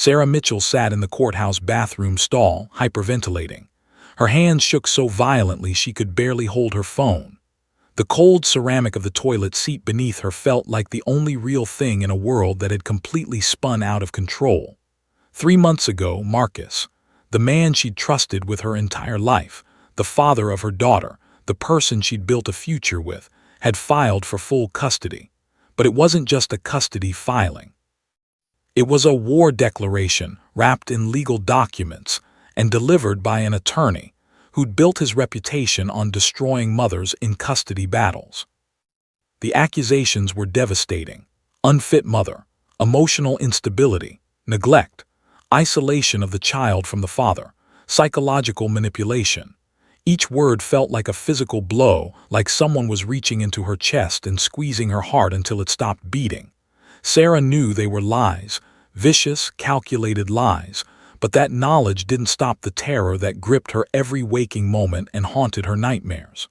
Sarah Mitchell sat in the courthouse bathroom stall, hyperventilating. Her hands shook so violently she could barely hold her phone. The cold ceramic of the toilet seat beneath her felt like the only real thing in a world that had completely spun out of control. 3 months ago, Marcus, the man she'd trusted with her entire life, the father of her daughter, the person she'd built a future with, had filed for full custody. But it wasn't just a custody filing. It was a war declaration wrapped in legal documents and delivered by an attorney who'd built his reputation on destroying mothers in custody battles. The accusations were devastating: unfit mother, emotional instability, neglect, isolation of the child from the father, psychological manipulation. Each word felt like a physical blow, like someone was reaching into her chest and squeezing her heart until it stopped beating. Sarah knew they were lies, vicious, calculated lies, but that knowledge didn't stop the terror that gripped her every waking moment and haunted her nightmares.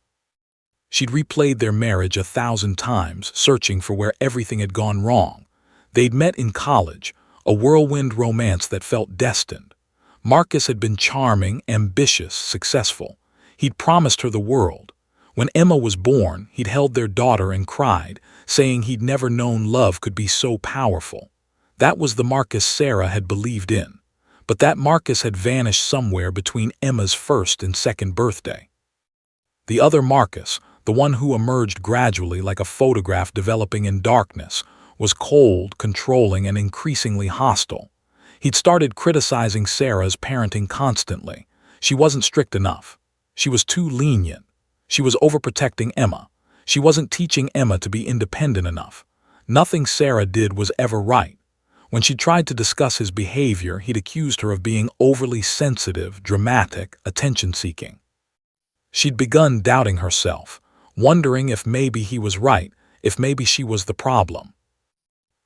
She'd replayed their marriage 1,000 times, searching for where everything had gone wrong. They'd met in college, a whirlwind romance that felt destined. Marcus had been charming, ambitious, successful. He'd promised her the world. When Emma was born, he'd held their daughter and cried, saying he'd never known love could be so powerful. That was the Marcus Sarah had believed in. But that Marcus had vanished somewhere between Emma's first and second birthday. The other Marcus, the one who emerged gradually like a photograph developing in darkness, was cold, controlling, and increasingly hostile. He'd started criticizing Sarah's parenting constantly. She wasn't strict enough. She was too lenient. She was overprotecting Emma. She wasn't teaching Emma to be independent enough. Nothing Sarah did was ever right. When she tried to discuss his behavior, he'd accused her of being overly sensitive, dramatic, attention-seeking. She'd begun doubting herself, wondering if maybe he was right, if maybe she was the problem.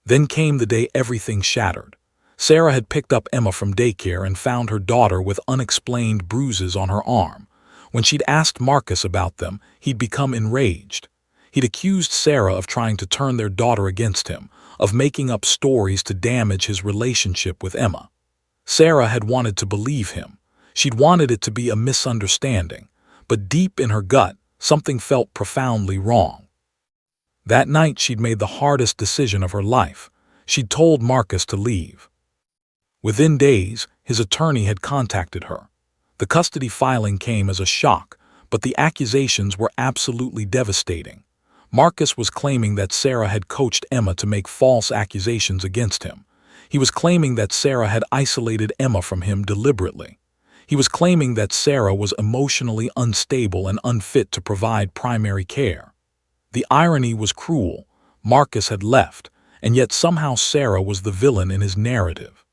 Then came the day everything shattered. Sarah had picked up Emma from daycare and found her daughter with unexplained bruises on her arm. When she'd asked Marcus about them, he'd become enraged. He'd accused Sarah of trying to turn their daughter against him, of making up stories to damage his relationship with Emma. Sarah had wanted to believe him. She'd wanted it to be a misunderstanding. But deep in her gut, something felt profoundly wrong. That night she'd made the hardest decision of her life. She'd told Marcus to leave. Within days, his attorney had contacted her. The custody filing came as a shock, but the accusations were absolutely devastating. Marcus was claiming that Sarah had coached Emma to make false accusations against him. He was claiming that Sarah had isolated Emma from him deliberately. He was claiming that Sarah was emotionally unstable and unfit to provide primary care. The irony was cruel. Marcus had left, and yet somehow Sarah was the villain in his narrative.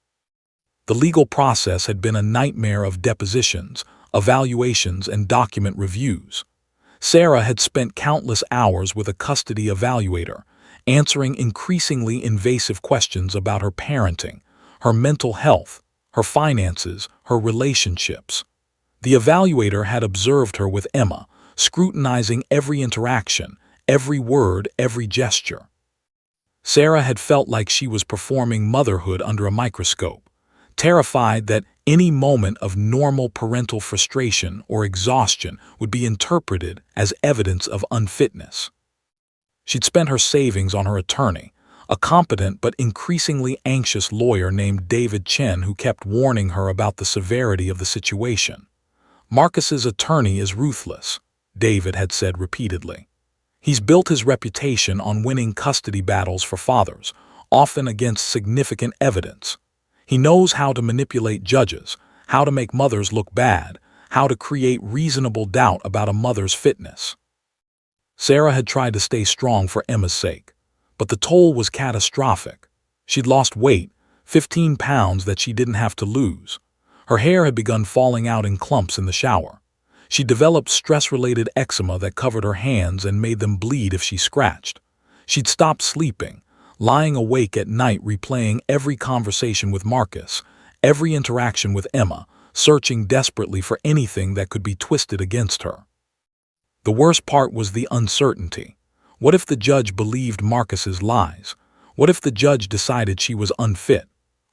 The legal process had been a nightmare of depositions, evaluations, and document reviews. Sarah had spent countless hours with a custody evaluator, answering increasingly invasive questions about her parenting, her mental health, her finances, her relationships. The evaluator had observed her with Emma, scrutinizing every interaction, every word, every gesture. Sarah had felt like she was performing motherhood under a microscope, terrified that any moment of normal parental frustration or exhaustion would be interpreted as evidence of unfitness. She'd spent her savings on her attorney, a competent but increasingly anxious lawyer named David Chen who kept warning her about the severity of the situation. Marcus's attorney is ruthless, David had said repeatedly. He's built his reputation on winning custody battles for fathers, often against significant evidence. He knows how to manipulate judges, how to make mothers look bad, how to create reasonable doubt about a mother's fitness. Sarah had tried to stay strong for Emma's sake, but the toll was catastrophic. She'd lost weight, 15 pounds that she didn't have to lose. Her hair had begun falling out in clumps in the shower. She developed stress-related eczema that covered her hands and made them bleed if she scratched. She'd stopped sleeping, lying awake at night replaying every conversation with Marcus, every interaction with Emma, searching desperately for anything that could be twisted against her. The worst part was the uncertainty. What if the judge believed Marcus's lies? What if the judge decided she was unfit?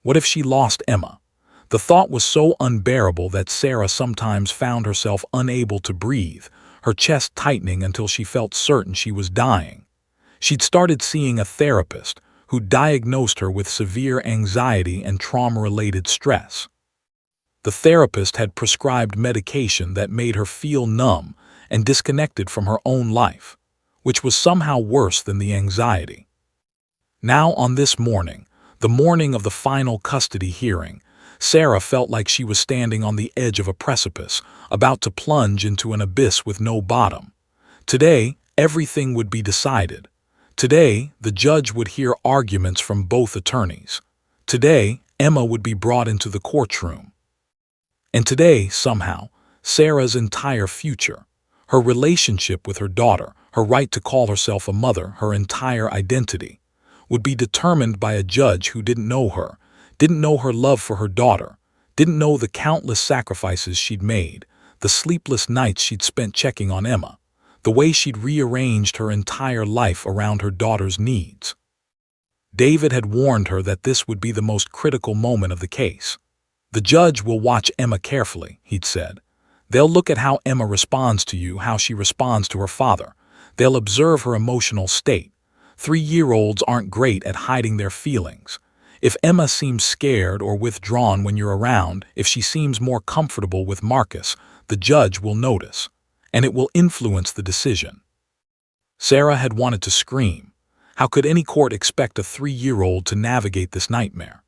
What if she lost Emma? The thought was so unbearable that Sarah sometimes found herself unable to breathe, her chest tightening until she felt certain she was dying. She'd started seeing a therapist who diagnosed her with severe anxiety and trauma-related stress. The therapist had prescribed medication that made her feel numb and disconnected from her own life, which was somehow worse than the anxiety. Now on this morning, the morning of the final custody hearing, Sarah felt like she was standing on the edge of a precipice, about to plunge into an abyss with no bottom. Today, everything would be decided. Today, the judge would hear arguments from both attorneys. Today, Emma would be brought into the courtroom. And today, somehow, Sarah's entire future, her relationship with her daughter, her right to call herself a mother, her entire identity, would be determined by a judge who didn't know her, didn't know her love for her daughter, didn't know the countless sacrifices she'd made, the sleepless nights she'd spent checking on Emma, the way she'd rearranged her entire life around her daughter's needs. David had warned her that this would be the most critical moment of the case. The judge will watch Emma carefully, he'd said. They'll look at how Emma responds to you, how she responds to her father. They'll observe her emotional state. 3-year-olds aren't great at hiding their feelings. If Emma seems scared or withdrawn when you're around, if she seems more comfortable with Marcus, the judge will notice, and it will influence the decision. Sarah had wanted to scream. How could any court expect a 3-year-old to navigate this nightmare?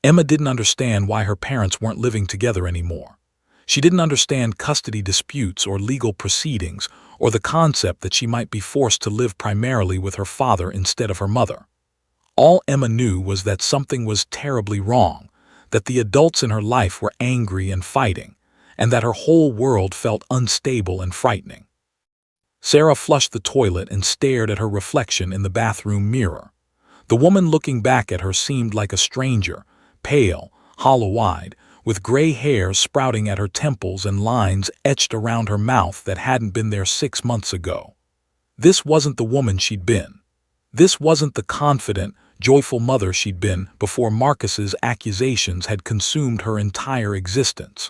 Emma didn't understand why her parents weren't living together anymore. She didn't understand custody disputes or legal proceedings, or the concept that she might be forced to live primarily with her father instead of her mother. All Emma knew was that something was terribly wrong, that the adults in her life were angry and fighting, and that her whole world felt unstable and frightening. Sarah flushed the toilet and stared at her reflection in the bathroom mirror. The woman looking back at her seemed like a stranger, pale, hollow-eyed, with gray hair sprouting at her temples and lines etched around her mouth that hadn't been there 6 months ago. This wasn't the woman she'd been. This wasn't the confident, joyful mother she'd been before Marcus's accusations had consumed her entire existence.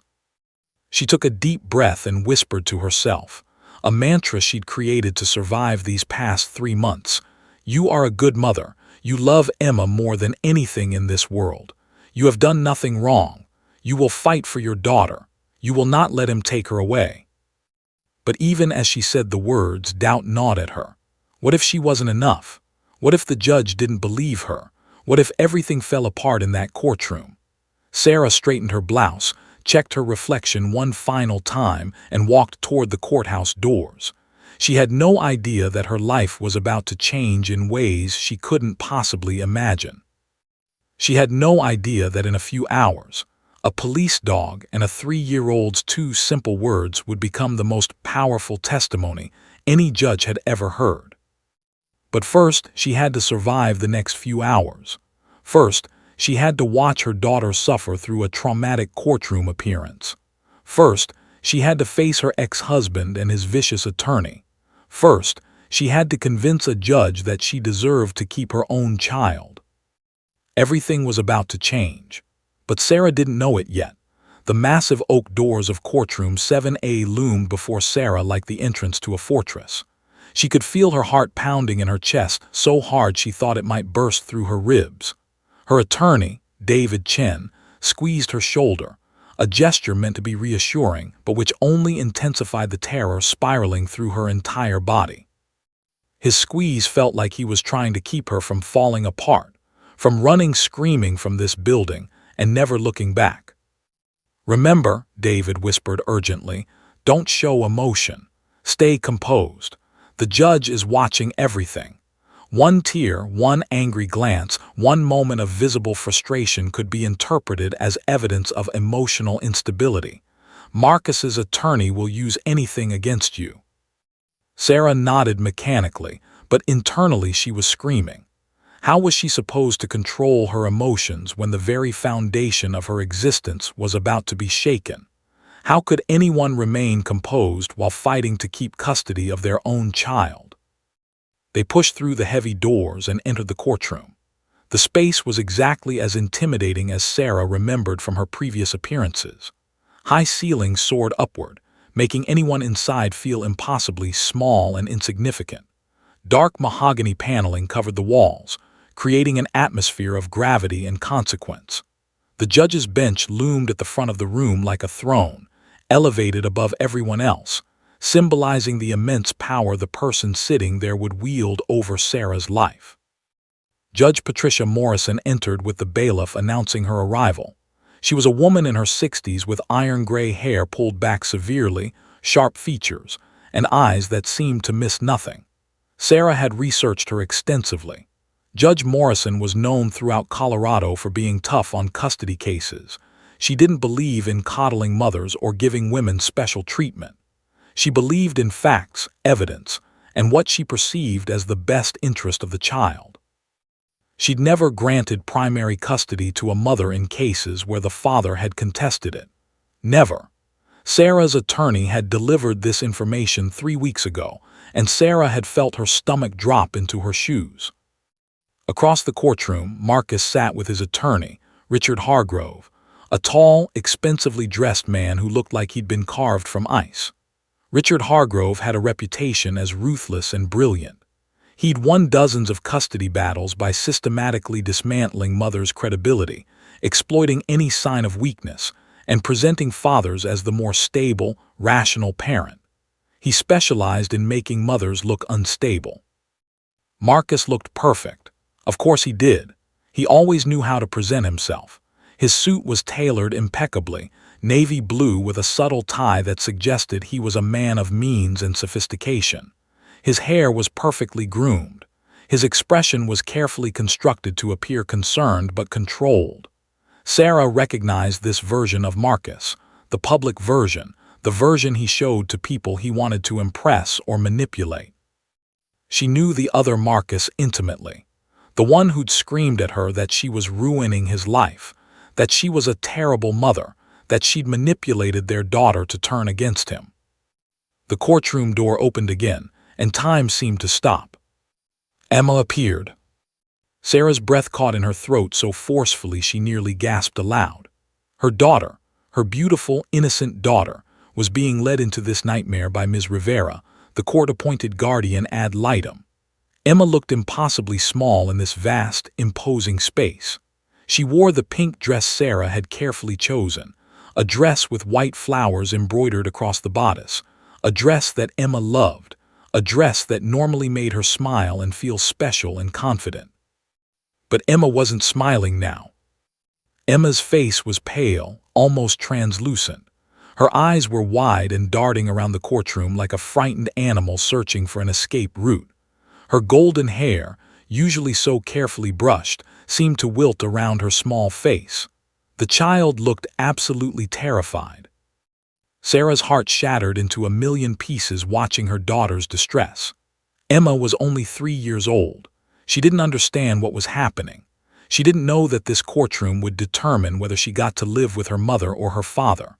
She took a deep breath and whispered to herself, a mantra she'd created to survive these past 3 months. You are a good mother. You love Emma more than anything in this world. You have done nothing wrong. You will fight for your daughter. You will not let him take her away. But even as she said the words, doubt gnawed at her. What if she wasn't enough? What if the judge didn't believe her? What if everything fell apart in that courtroom? Sarah straightened her blouse, checked her reflection one final time, and walked toward the courthouse doors. She had no idea that her life was about to change in ways she couldn't possibly imagine. She had no idea that in a few hours, a police dog and a 3-year-old's 2 simple words would become the most powerful testimony any judge had ever heard. But first, she had to survive the next few hours. First, she had to watch her daughter suffer through a traumatic courtroom appearance. First, she had to face her ex-husband and his vicious attorney. First, she had to convince a judge that she deserved to keep her own child. Everything was about to change. But Sarah didn't know it yet. The massive oak doors of courtroom 7A loomed before Sarah like the entrance to a fortress. She could feel her heart pounding in her chest so hard she thought it might burst through her ribs. Her attorney, David Chen, squeezed her shoulder, a gesture meant to be reassuring, but which only intensified the terror spiraling through her entire body. His squeeze felt like he was trying to keep her from falling apart, from running screaming from this building and never looking back. Remember, David whispered urgently, don't show emotion. Stay composed. The judge is watching everything. One tear, one angry glance, one moment of visible frustration could be interpreted as evidence of emotional instability. Marcus's attorney will use anything against you. Sarah nodded mechanically, but internally she was screaming. How was she supposed to control her emotions when the very foundation of her existence was about to be shaken? How could anyone remain composed while fighting to keep custody of their own child? They pushed through the heavy doors and entered the courtroom. The space was exactly as intimidating as Sarah remembered from her previous appearances. High ceilings soared upward, making anyone inside feel impossibly small and insignificant. Dark mahogany paneling covered the walls, creating an atmosphere of gravity and consequence. The judge's bench loomed at the front of the room like a throne, elevated above everyone else, symbolizing the immense power the person sitting there would wield over Sarah's life. Judge Patricia Morrison entered with the bailiff announcing her arrival. She was a woman in her 60s with iron-gray hair pulled back severely, sharp features, and eyes that seemed to miss nothing. Sarah had researched her extensively. Judge Morrison was known throughout Colorado for being tough on custody cases. She didn't believe in coddling mothers or giving women special treatment. She believed in facts, evidence, and what she perceived as the best interest of the child. She'd never granted primary custody to a mother in cases where the father had contested it. Never. Sarah's attorney had delivered this information 3 weeks ago, and Sarah had felt her stomach drop into her shoes. Across the courtroom, Marcus sat with his attorney, Richard Hargrove, a tall, expensively dressed man who looked like he'd been carved from ice. Richard Hargrove had a reputation as ruthless and brilliant. He'd won dozens of custody battles by systematically dismantling mothers' credibility, exploiting any sign of weakness, and presenting fathers as the more stable, rational parent. He specialized in making mothers look unstable. Marcus looked perfect. Of course he did. He always knew how to present himself. His suit was tailored impeccably, navy blue with a subtle tie that suggested he was a man of means and sophistication. His hair was perfectly groomed. His expression was carefully constructed to appear concerned but controlled. Sarah recognized this version of Marcus, the public version, the version he showed to people he wanted to impress or manipulate. She knew the other Marcus intimately, the one who'd screamed at her that she was ruining his life, that she was a terrible mother, that she'd manipulated their daughter to turn against him. The courtroom door opened again, and time seemed to stop. Emma appeared. Sarah's breath caught in her throat so forcefully she nearly gasped aloud. Her daughter, her beautiful, innocent daughter, was being led into this nightmare by Ms. Rivera, the court-appointed guardian ad litem. Emma looked impossibly small in this vast, imposing space. She wore the pink dress Sarah had carefully chosen, a dress with white flowers embroidered across the bodice, a dress that Emma loved, a dress that normally made her smile and feel special and confident. But Emma wasn't smiling now. Emma's face was pale, almost translucent. Her eyes were wide and darting around the courtroom like a frightened animal searching for an escape route. Her golden hair, usually so carefully brushed, seemed to wilt around her small face. The child looked absolutely terrified. Sarah's heart shattered into a million pieces watching her daughter's distress. Emma was only 3 years old. She didn't understand what was happening. She didn't know that this courtroom would determine whether she got to live with her mother or her father.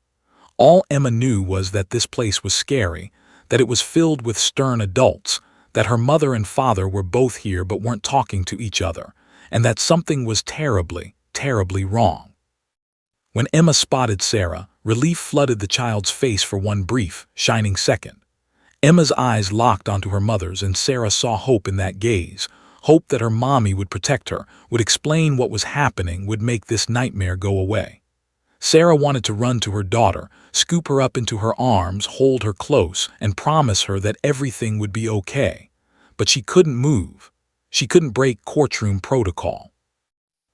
All Emma knew was that this place was scary, that it was filled with stern adults, that her mother and father were both here but weren't talking to each other, and that something was terribly, terribly wrong. When Emma spotted Sarah, relief flooded the child's face for one brief, shining second. Emma's eyes locked onto her mother's, and Sarah saw hope in that gaze, hope that her mommy would protect her, would explain what was happening, would make this nightmare go away. Sarah wanted to run to her daughter, scoop her up into her arms, hold her close, and promise her that everything would be okay. But she couldn't move. She couldn't break courtroom protocol.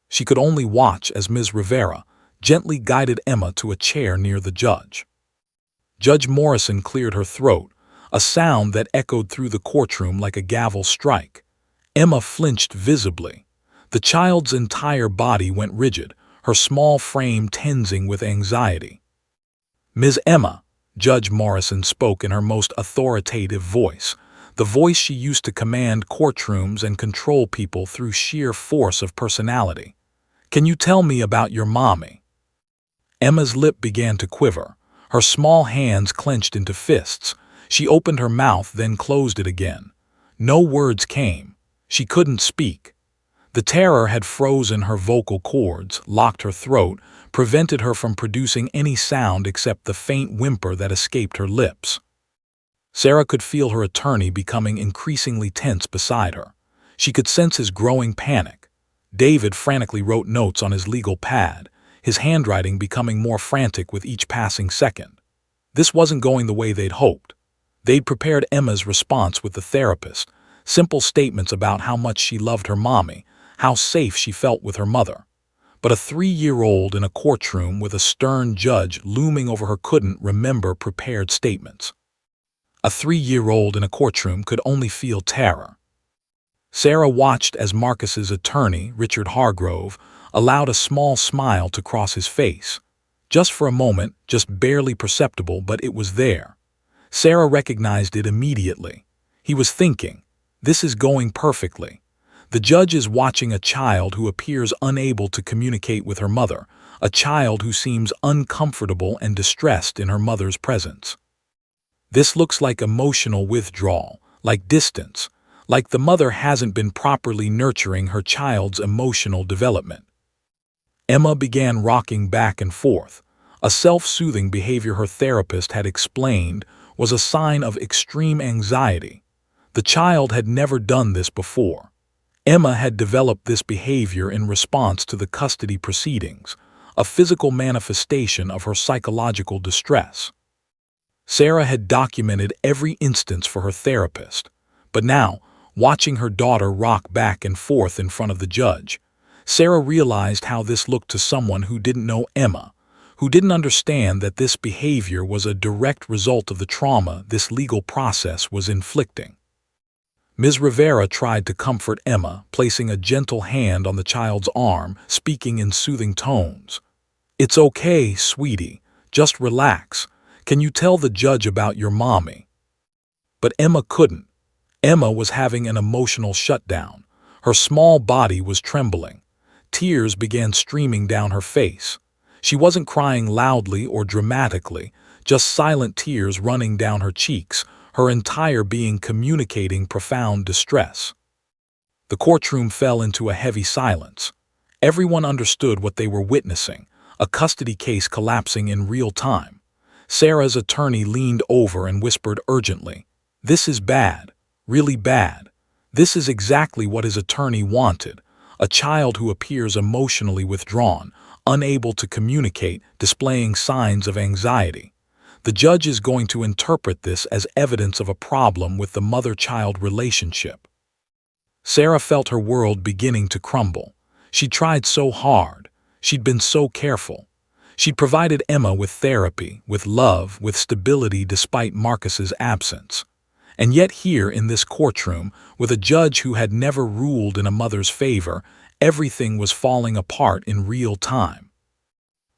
She could only watch as Ms. Rivera gently guided Emma to a chair near the judge. Judge Morrison cleared her throat, a sound that echoed through the courtroom like a gavel strike. Emma flinched visibly. The child's entire body went rigid, her small frame tensing with anxiety. "Ms. Emma," Judge Morrison spoke in her most authoritative voice, the voice she used to command courtrooms and control people through sheer force of personality. "Can you tell me about your mommy?" Emma's lip began to quiver. Her small hands clenched into fists. She opened her mouth, then closed it again. No words came. She couldn't speak. The terror had frozen her vocal cords, locked her throat, prevented her from producing any sound except the faint whimper that escaped her lips. Sarah could feel her attorney becoming increasingly tense beside her. She could sense his growing panic. David frantically wrote notes on his legal pad, his handwriting becoming more frantic with each passing second. This wasn't going the way they'd hoped. They'd prepared Emma's response with the therapist, simple statements about how much she loved her mommy, how safe she felt with her mother. But a 3-year-old in a courtroom with a stern judge looming over her couldn't remember prepared statements. A 3-year-old in a courtroom could only feel terror. Sarah watched as Marcus's attorney, Richard Hargrove, allowed a small smile to cross his face. Just for a moment, just barely perceptible, but it was there. Sarah recognized it immediately. He was thinking, "This is going perfectly." The judge is watching a child who appears unable to communicate with her mother, a child who seems uncomfortable and distressed in her mother's presence. This looks like emotional withdrawal, like distance, like the mother hasn't been properly nurturing her child's emotional development. Emma began rocking back and forth. A self-soothing behavior her therapist had explained was a sign of extreme anxiety. The child had never done this before. Emma had developed this behavior in response to the custody proceedings, a physical manifestation of her psychological distress. Sarah had documented every instance for her therapist, but now, watching her daughter rock back and forth in front of the judge, Sarah realized how this looked to someone who didn't know Emma, who didn't understand that this behavior was a direct result of the trauma this legal process was inflicting. Ms. Rivera tried to comfort Emma, placing a gentle hand on the child's arm, speaking in soothing tones. "It's okay, sweetie. Just relax. Can you tell the judge about your mommy?" But Emma couldn't. Emma was having an emotional shutdown. Her small body was trembling. Tears began streaming down her face. She wasn't crying loudly or dramatically, just silent tears running down her cheeks, her entire being communicating profound distress. The courtroom fell into a heavy silence. Everyone understood what they were witnessing, a custody case collapsing in real time. Sarah's attorney leaned over and whispered urgently, "This is bad, really bad." This is exactly what his attorney wanted, a child who appears emotionally withdrawn, unable to communicate, displaying signs of anxiety. The judge is going to interpret this as evidence of a problem with the mother-child relationship. Sarah felt her world beginning to crumble. She'd tried so hard. She'd been so careful. She'd provided Emma with therapy, with love, with stability despite Marcus's absence. And yet here in this courtroom, with a judge who had never ruled in a mother's favor, everything was falling apart in real time.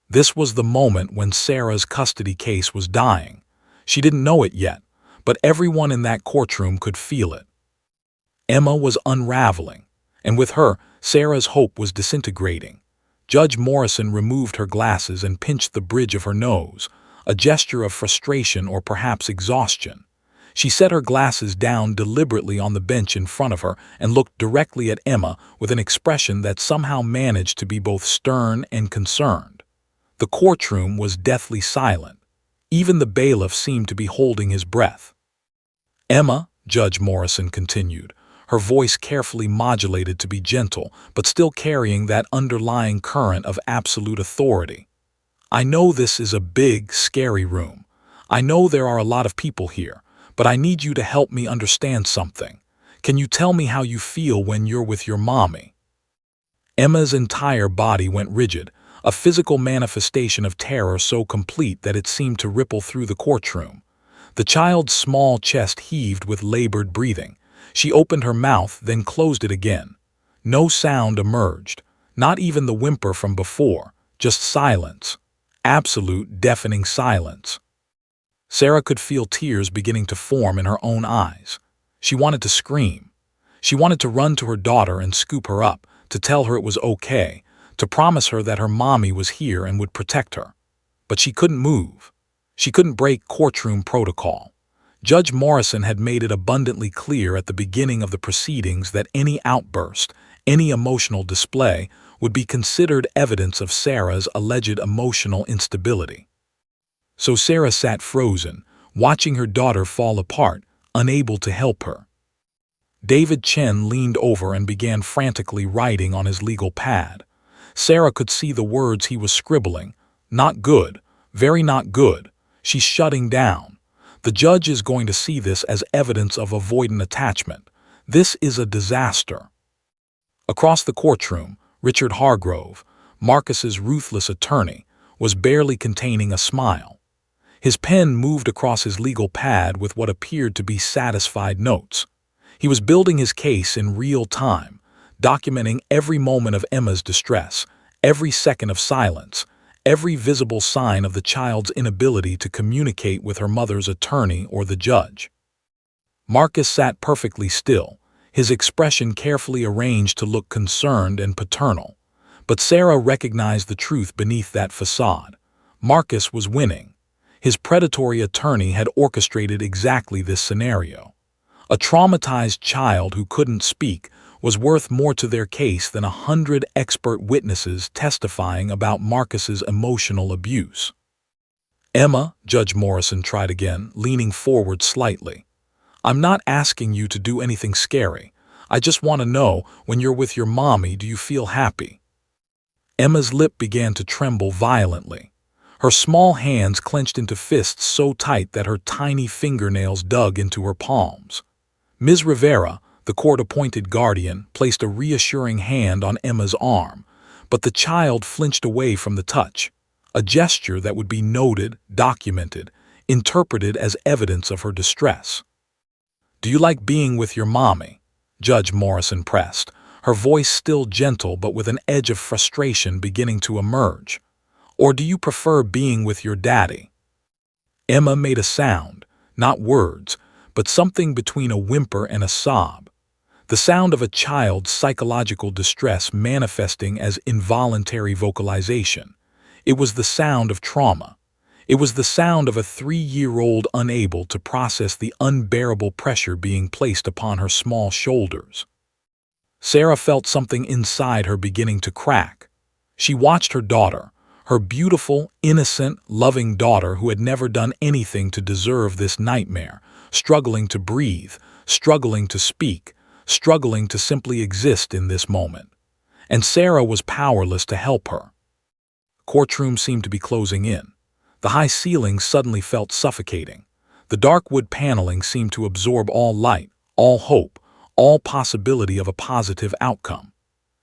This was the moment when Sarah's custody case was dying. She didn't know it yet, but everyone in that courtroom could feel it. Emma was unraveling, and with her, Sarah's hope was disintegrating. Judge Morrison removed her glasses and pinched the bridge of her nose, a gesture of frustration or perhaps exhaustion. She set her glasses down deliberately on the bench in front of her and looked directly at Emma with an expression that somehow managed to be both stern and concerned. The courtroom was deathly silent. Even the bailiff seemed to be holding his breath. "Emma," Judge Morrison continued, her voice carefully modulated to be gentle, but still carrying that underlying current of absolute authority. "I know this is a big, scary room. I know there are a lot of people here, but I need you to help me understand something. Can you tell me how you feel when you're with your mommy?" Emma's entire body went rigid, a physical manifestation of terror so complete that it seemed to ripple through the courtroom. The child's small chest heaved with labored breathing. She opened her mouth, then closed it again. No sound emerged, not even the whimper from before, just silence. Absolute, deafening silence. Sarah could feel tears beginning to form in her own eyes. She wanted to scream. She wanted to run to her daughter and scoop her up, to tell her it was okay, to promise her that her mommy was here and would protect her. But she couldn't move. She couldn't break courtroom protocol. Judge Morrison had made it abundantly clear at the beginning of the proceedings that any outburst, Any emotional display would be considered evidence of Sarah's alleged emotional instability. So Sarah sat frozen, watching her daughter fall apart, unable to help her. David Chen leaned over and began frantically writing on his legal pad. Sarah could see the words he was scribbling. Not good, very not good. She's shutting down. The judge is going to see this as evidence of avoidant attachment. This is a disaster. Across the courtroom, Richard Hargrove, Marcus's ruthless attorney, was barely containing a smile. His pen moved across his legal pad with what appeared to be satisfied notes. He was building his case in real time, documenting every moment of Emma's distress, every second of silence, every visible sign of the child's inability to communicate with her mother's attorney or the judge. Marcus sat perfectly still, his expression carefully arranged to look concerned and paternal. But Sarah recognized the truth beneath that facade. Marcus was winning. His predatory attorney had orchestrated exactly this scenario. A traumatized child who couldn't speak was worth more to their case than 100 expert witnesses testifying about Marcus's emotional abuse. Emma, Judge Morrison tried again, leaning forward slightly. I'm not asking you to do anything scary. I just want to know, when you're with your mommy, do you feel happy? Emma's lip began to tremble violently. Her small hands clenched into fists so tight that her tiny fingernails dug into her palms. Ms. Rivera, the court-appointed guardian, placed a reassuring hand on Emma's arm, but the child flinched away from the touch, a gesture that would be noted, documented, interpreted as evidence of her distress. Do you like being with your mommy? Judge Morrison pressed, her voice still gentle but with an edge of frustration beginning to emerge. Or do you prefer being with your daddy? Emma made a sound, not words, but something between a whimper and a sob. The sound of a child's psychological distress manifesting as involuntary vocalization. It was the sound of trauma. It was the sound of a 3-year-old unable to process the unbearable pressure being placed upon her small shoulders. Sarah felt something inside her beginning to crack. She watched her daughter, her beautiful, innocent, loving daughter who had never done anything to deserve this nightmare, struggling to breathe, struggling to speak, struggling to simply exist in this moment. And Sarah was powerless to help her. Courtroom seemed to be closing in. The high ceiling suddenly felt suffocating. The dark wood paneling seemed to absorb all light, all hope, all possibility of a positive outcome.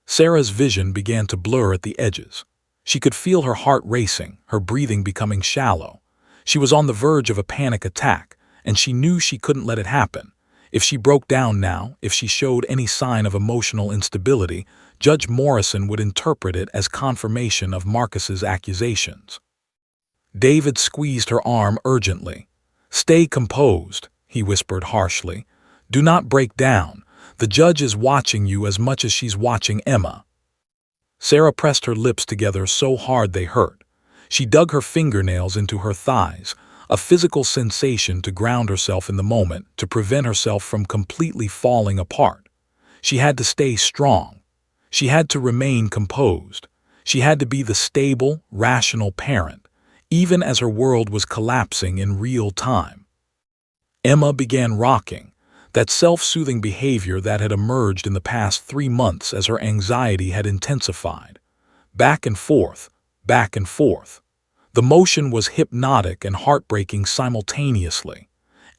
Sarah's vision began to blur at the edges. She could feel her heart racing, her breathing becoming shallow. She was on the verge of a panic attack, and she knew she couldn't let it happen. If she broke down now, if she showed any sign of emotional instability, Judge Morrison would interpret it as confirmation of Marcus's accusations. David squeezed her arm urgently. "Stay composed," he whispered harshly. "Do not break down. The judge is watching you as much as she's watching Emma." Sarah pressed her lips together so hard they hurt. She dug her fingernails into her thighs, a physical sensation to ground herself in the moment, to prevent herself from completely falling apart. She had to stay strong. She had to remain composed. She had to be the stable, rational parent, even as her world was collapsing in real time. Emma began rocking, that self-soothing behavior that had emerged in the past 3 months as her anxiety had intensified. Back and forth, back and forth. The motion was hypnotic and heartbreaking simultaneously.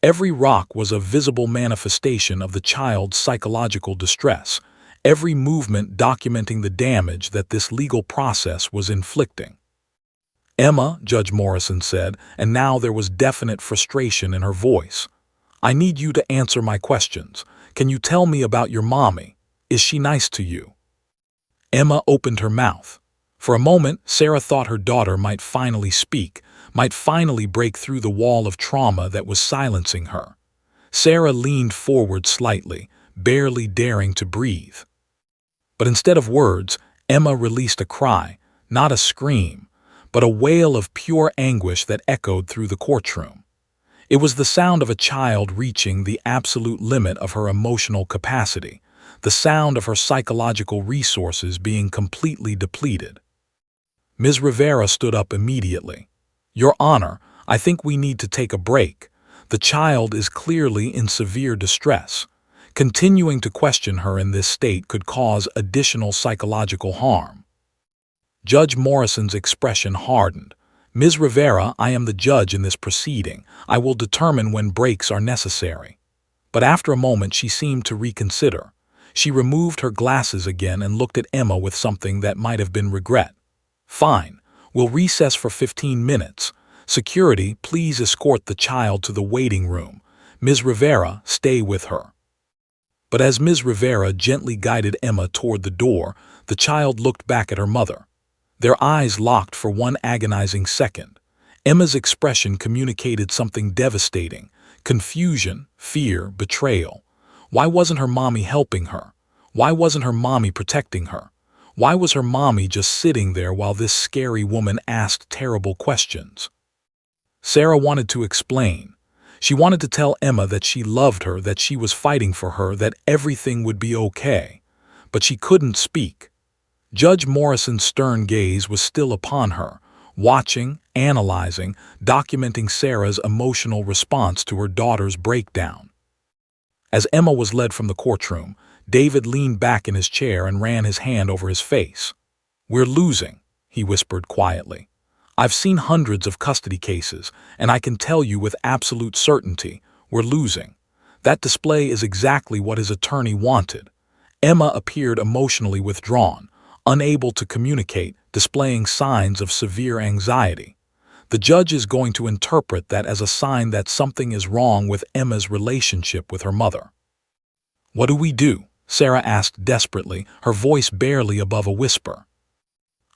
Every rock was a visible manifestation of the child's psychological distress, every movement documenting the damage that this legal process was inflicting. "Emma," Judge Morrison said, and now there was definite frustration in her voice. "I need you to answer my questions. Can you tell me about your mommy? Is she nice to you?" Emma opened her mouth. For a moment, Sarah thought her daughter might finally speak, might finally break through the wall of trauma that was silencing her. Sarah leaned forward slightly, barely daring to breathe. But instead of words, Emma released a cry, not a scream, but a wail of pure anguish that echoed through the courtroom. It was the sound of a child reaching the absolute limit of her emotional capacity, the sound of her psychological resources being completely depleted. Ms. Rivera stood up immediately. "Your Honor, I think we need to take a break. The child is clearly in severe distress. Continuing to question her in this state could cause additional psychological harm." Judge Morrison's expression hardened. "Ms. Rivera, I am the judge in this proceeding. I will determine when breaks are necessary." But after a moment she seemed to reconsider. She removed her glasses again and looked at Emma with something that might have been regret. "Fine. We'll recess for 15 minutes. Security, please escort the child to the waiting room. Ms. Rivera, stay with her." But as Ms. Rivera gently guided Emma toward the door, the child looked back at her mother. Their eyes locked for one agonizing second. Emma's expression communicated something devastating: confusion, fear, betrayal. Why wasn't her mommy helping her? Why wasn't her mommy protecting her? Why was her mommy just sitting there while this scary woman asked terrible questions? Sarah wanted to explain. She wanted to tell Emma that she loved her, that she was fighting for her, that everything would be okay. But she couldn't speak. Judge Morrison's stern gaze was still upon her, watching, analyzing, documenting Sarah's emotional response to her daughter's breakdown. As Emma was led from the courtroom, David leaned back in his chair and ran his hand over his face. "We're losing," he whispered quietly. "I've seen hundreds of custody cases, and I can tell you with absolute certainty, we're losing." That display is exactly what his attorney wanted. Emma appeared emotionally withdrawn, unable to communicate, displaying signs of severe anxiety. The judge is going to interpret that as a sign that something is wrong with Emma's relationship with her mother. "What do we do?" Sarah asked desperately, her voice barely above a whisper.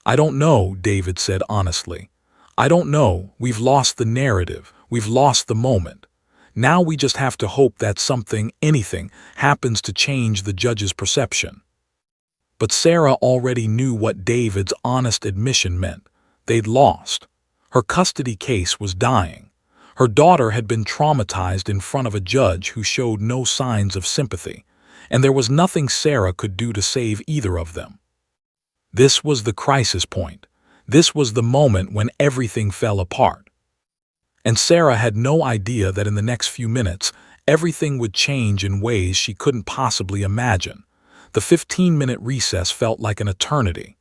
"I don't know," David said honestly. "I don't know. We've lost the narrative. We've lost the moment. Now we just have to hope that something, anything, happens to change the judge's perception." But Sarah already knew what David's honest admission meant. They'd lost. Her custody case was dying. Her daughter had been traumatized in front of a judge who showed no signs of sympathy, and there was nothing Sarah could do to save either of them. This was the crisis point. This was the moment when everything fell apart. And Sarah had no idea that in the next few minutes, everything would change in ways she couldn't possibly imagine. The 15-minute recess felt like an eternity.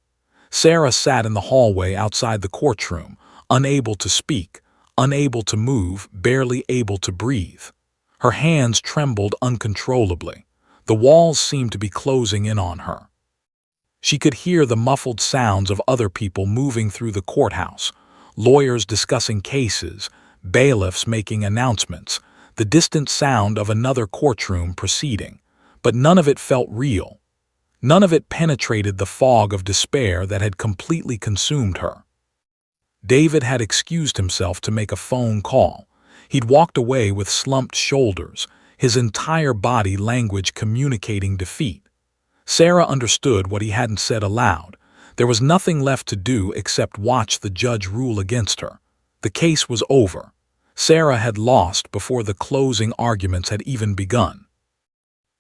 Sarah sat in the hallway outside the courtroom, unable to speak, unable to move, barely able to breathe. Her hands trembled uncontrollably. The walls seemed to be closing in on her. She could hear the muffled sounds of other people moving through the courthouse, lawyers discussing cases, bailiffs making announcements, the distant sound of another courtroom proceeding. But none of it felt real. None of it penetrated the fog of despair that had completely consumed her. David had excused himself to make a phone call. He'd walked away with slumped shoulders, his entire body language communicating defeat. Sarah understood what he hadn't said aloud. There was nothing left to do except watch the judge rule against her. The case was over. Sarah had lost before the closing arguments had even begun.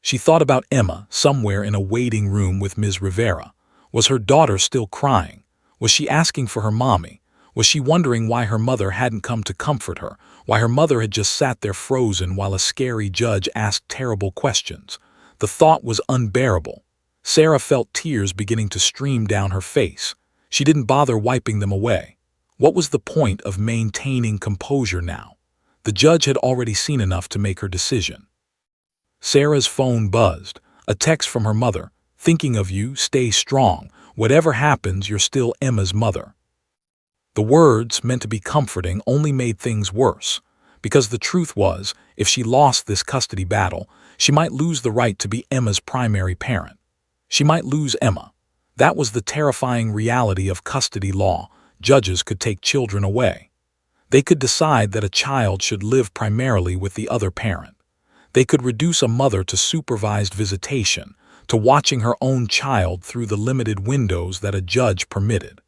She thought about Emma, somewhere in a waiting room with Ms. Rivera. Was her daughter still crying? Was she asking for her mommy? Was she wondering why her mother hadn't come to comfort her, why her mother had just sat there frozen while a scary judge asked terrible questions? The thought was unbearable. Sarah felt tears beginning to stream down her face. She didn't bother wiping them away. What was the point of maintaining composure now? The judge had already seen enough to make her decision. Sarah's phone buzzed. A text from her mother. "Thinking of you, stay strong. Whatever happens, you're still Emma's mother." The words, meant to be comforting, only made things worse. Because the truth was, if she lost this custody battle, she might lose the right to be Emma's primary parent. She might lose Emma. That was the terrifying reality of custody law. Judges could take children away. They could decide that a child should live primarily with the other parent. They could reduce a mother to supervised visitation, to watching her own child through the limited windows that a judge permitted.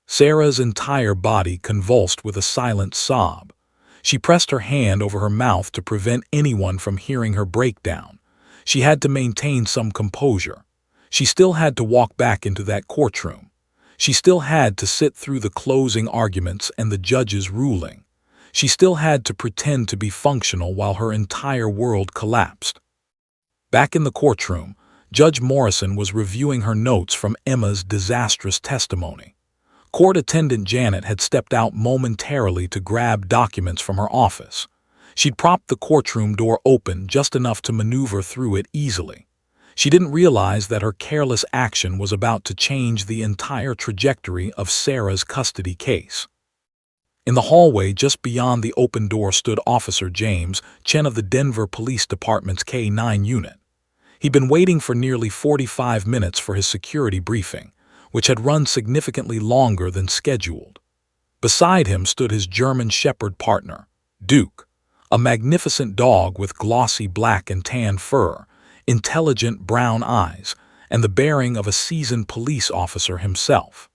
Sarah's entire body convulsed with a silent sob. She pressed her hand over her mouth to prevent anyone from hearing her breakdown. She had to maintain some composure. She still had to walk back into that courtroom. She still had to sit through the closing arguments and the judge's ruling. She still had to pretend to be functional while her entire world collapsed. Back in the courtroom, Judge Morrison was reviewing her notes from Emma's disastrous testimony. Court attendant Janet had stepped out momentarily to grab documents from her office. She'd propped the courtroom door open just enough to maneuver through it easily. She didn't realize that her careless action was about to change the entire trajectory of Sarah's custody case. In the hallway just beyond the open door stood Officer James Chen of the Denver Police Department's K-9 unit. He'd been waiting for nearly 45 minutes for his security briefing, which had run significantly longer than scheduled. Beside him stood his German Shepherd partner, Duke, a magnificent dog with glossy black and tan fur, intelligent brown eyes, and the bearing of a seasoned police officer himself.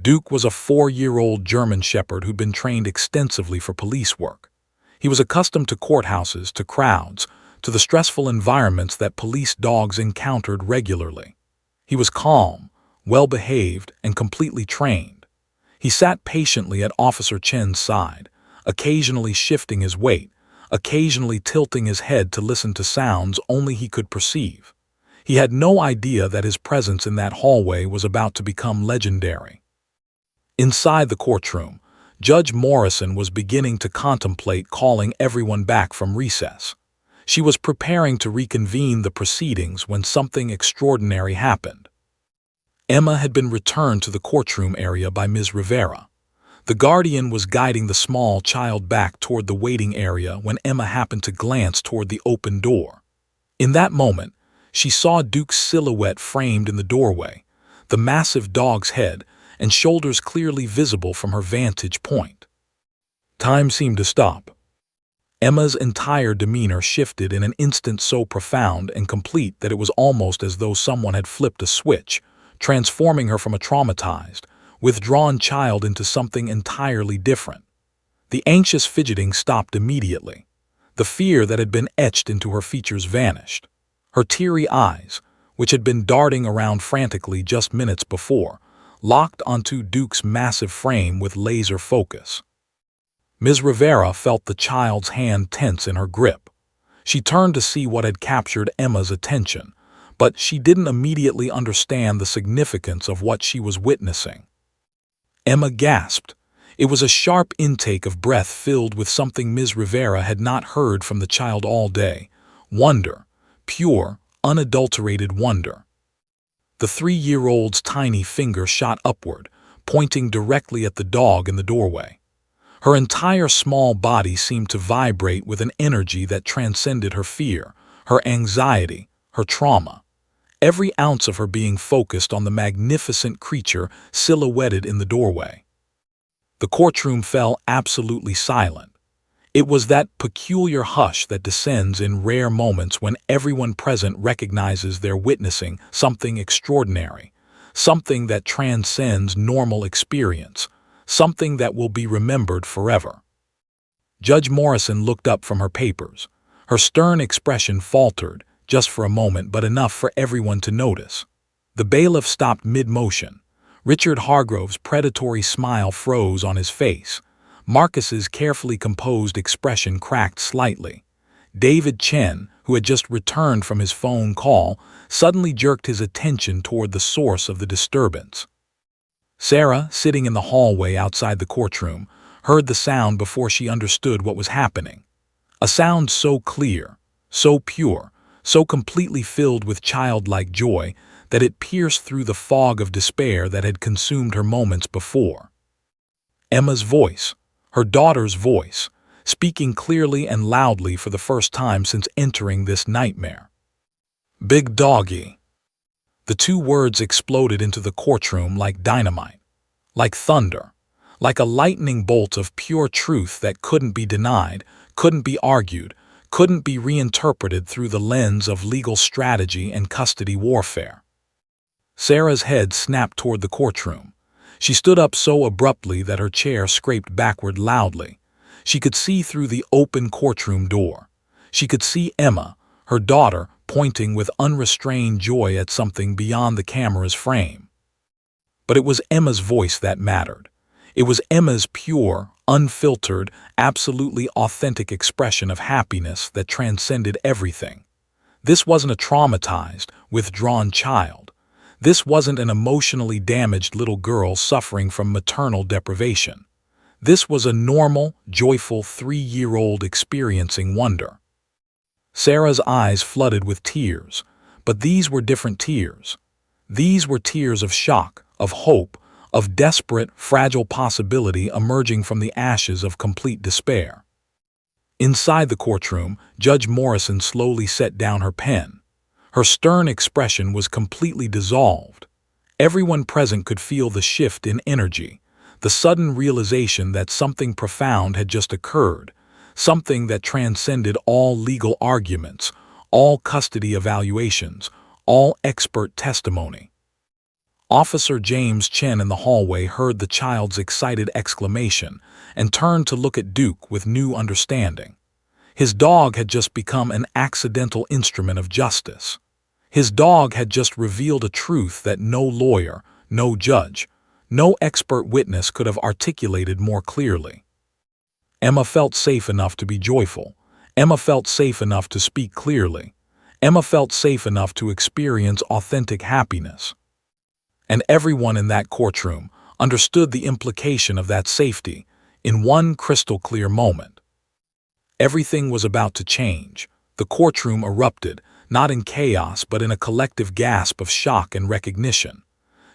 Duke was a 4-year-old German Shepherd who'd been trained extensively for police work. He was accustomed to courthouses, to crowds, to the stressful environments that police dogs encountered regularly. He was calm, well-behaved, and completely trained. He sat patiently at Officer Chen's side, occasionally shifting his weight, occasionally tilting his head to listen to sounds only he could perceive. He had no idea that his presence in that hallway was about to become legendary. Inside the courtroom, Judge Morrison was beginning to contemplate calling everyone back from recess. She was preparing to reconvene the proceedings when something extraordinary happened. Emma had been returned to the courtroom area by Ms. Rivera. The guardian was guiding the small child back toward the waiting area when Emma happened to glance toward the open door. In that moment, she saw Duke's silhouette framed in the doorway, the massive dog's head and shoulders clearly visible from her vantage point. Time seemed to stop. Emma's entire demeanor shifted in an instant so profound and complete that it was almost as though someone had flipped a switch, transforming her from a traumatized, withdrawn child into something entirely different. The anxious fidgeting stopped immediately. The fear that had been etched into her features vanished. Her teary eyes, which had been darting around frantically just minutes before, locked onto Duke's massive frame with laser focus. Ms. Rivera felt the child's hand tense in her grip. She turned to see what had captured Emma's attention, but she didn't immediately understand the significance of what she was witnessing. Emma gasped. It was a sharp intake of breath filled with something Ms. Rivera had not heard from the child all day: wonder, pure, unadulterated wonder. The 3-year-old's tiny finger shot upward, pointing directly at the dog in the doorway. Her entire small body seemed to vibrate with an energy that transcended her fear, her anxiety, her trauma. Every ounce of her being focused on the magnificent creature silhouetted in the doorway. The courtroom fell absolutely silent. It was that peculiar hush that descends in rare moments when everyone present recognizes they're witnessing something extraordinary, something that transcends normal experience, something that will be remembered forever. Judge Morrison looked up from her papers. Her stern expression faltered, just for a moment, but enough for everyone to notice. The bailiff stopped mid-motion. Richard Hargrove's predatory smile froze on his face. Marcus's carefully composed expression cracked slightly. David Chen, who had just returned from his phone call, suddenly jerked his attention toward the source of the disturbance. Sarah, sitting in the hallway outside the courtroom, heard the sound before she understood what was happening. A sound so clear, so pure, so completely filled with childlike joy that it pierced through the fog of despair that had consumed her moments before. Emma's voice, her daughter's voice, speaking clearly and loudly for the first time since entering this nightmare. "Big doggy." The 2 words exploded into the courtroom like dynamite, like thunder, like a lightning bolt of pure truth that couldn't be denied, couldn't be argued, couldn't be reinterpreted through the lens of legal strategy and custody warfare. Sarah's head snapped toward the courtroom. She stood up so abruptly that her chair scraped backward loudly. She could see through the open courtroom door. She could see Emma, her daughter, pointing with unrestrained joy at something beyond the camera's frame. But it was Emma's voice that mattered. It was Emma's pure, unfiltered, absolutely authentic expression of happiness that transcended everything. This wasn't a traumatized, withdrawn child. This wasn't an emotionally damaged little girl suffering from maternal deprivation. This was a normal, joyful 3-year-old experiencing wonder. Sarah's eyes flooded with tears, but these were different tears. These were tears of shock, of hope, of desperate, fragile possibility emerging from the ashes of complete despair. Inside the courtroom, Judge Morrison slowly set down her pen. Her stern expression was completely dissolved. Everyone present could feel the shift in energy, the sudden realization that something profound had just occurred, something that transcended all legal arguments, all custody evaluations, all expert testimony. Officer James Chen in the hallway heard the child's excited exclamation and turned to look at Duke with new understanding. His dog had just become an accidental instrument of justice. His dog had just revealed a truth that no lawyer, no judge, no expert witness could have articulated more clearly. Emma felt safe enough to be joyful. Emma felt safe enough to speak clearly. Emma felt safe enough to experience authentic happiness. And everyone in that courtroom understood the implication of that safety in one crystal-clear moment. Everything was about to change. The courtroom erupted, not in chaos but in a collective gasp of shock and recognition.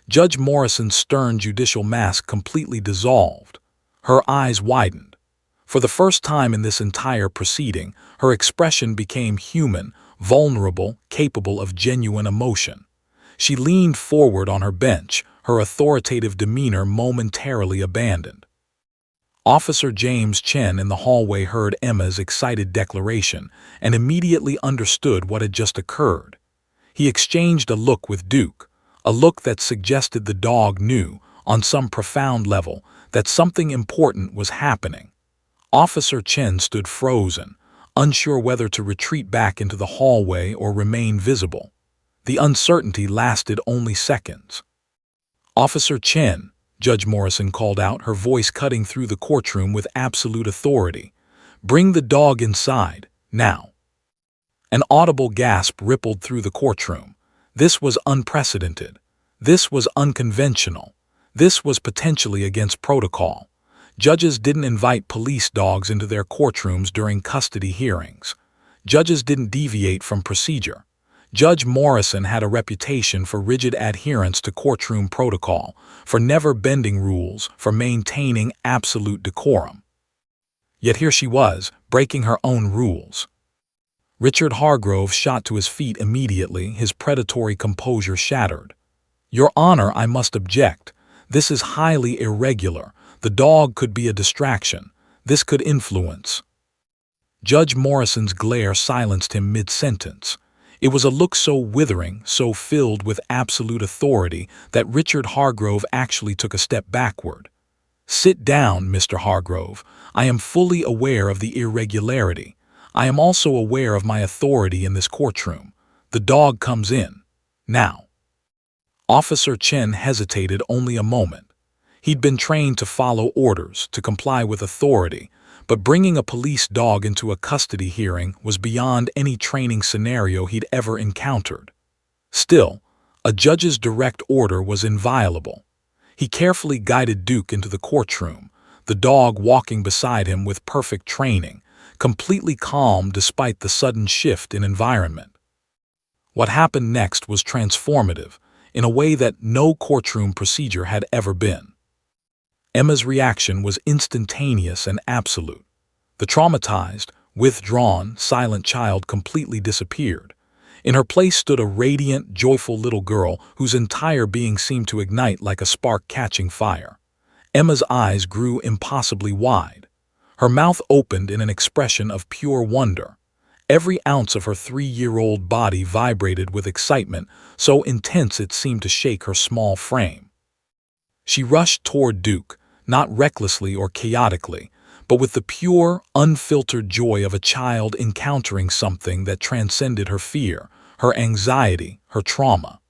Judge Morrison's stern judicial mask completely dissolved. Her eyes widened. For the first time in this entire proceeding, her expression became human, vulnerable, capable of genuine emotion. She leaned forward on her bench, her authoritative demeanor momentarily abandoned. Officer James Chen in the hallway heard Emma's excited declaration and immediately understood what had just occurred. He exchanged a look with Duke, a look that suggested the dog knew, on some profound level, that something important was happening. Officer Chen stood frozen, unsure whether to retreat back into the hallway or remain visible. The uncertainty lasted only seconds. "Officer Chen," Judge Morrison called out, her voice cutting through the courtroom with absolute authority. "Bring the dog inside, now." An audible gasp rippled through the courtroom. This was unprecedented. This was unconventional. This was potentially against protocol. Judges didn't invite police dogs into their courtrooms during custody hearings. Judges didn't deviate from procedure. Judge Morrison had a reputation for rigid adherence to courtroom protocol, for never bending rules, for maintaining absolute decorum. Yet here she was, breaking her own rules. Richard Hargrove shot to his feet immediately, his predatory composure shattered. "Your Honor, I must object. This is highly irregular. The dog could be a distraction. This could influence." Judge Morrison's glare silenced him mid-sentence. It was a look so withering, so filled with absolute authority, that Richard Hargrove actually took a step backward. "Sit down, Mr. Hargrove. I am fully aware of the irregularity. I am also aware of my authority in this courtroom. The dog comes in. Now." Officer Chen hesitated only a moment. He'd been trained to follow orders, to comply with authority, but bringing a police dog into a custody hearing was beyond any training scenario he'd ever encountered. Still, a judge's direct order was inviolable. He carefully guided Duke into the courtroom, the dog walking beside him with perfect training, completely calm despite the sudden shift in environment. What happened next was transformative, in a way that no courtroom procedure had ever been. Emma's reaction was instantaneous and absolute. The traumatized, withdrawn, silent child completely disappeared. In her place stood a radiant, joyful little girl whose entire being seemed to ignite like a spark catching fire. Emma's eyes grew impossibly wide. Her mouth opened in an expression of pure wonder. Every ounce of her 3-year-old body vibrated with excitement, so intense it seemed to shake her small frame. She rushed toward Duke, not recklessly or chaotically, but with the pure, unfiltered joy of a child encountering something that transcended her fear, her anxiety, her trauma.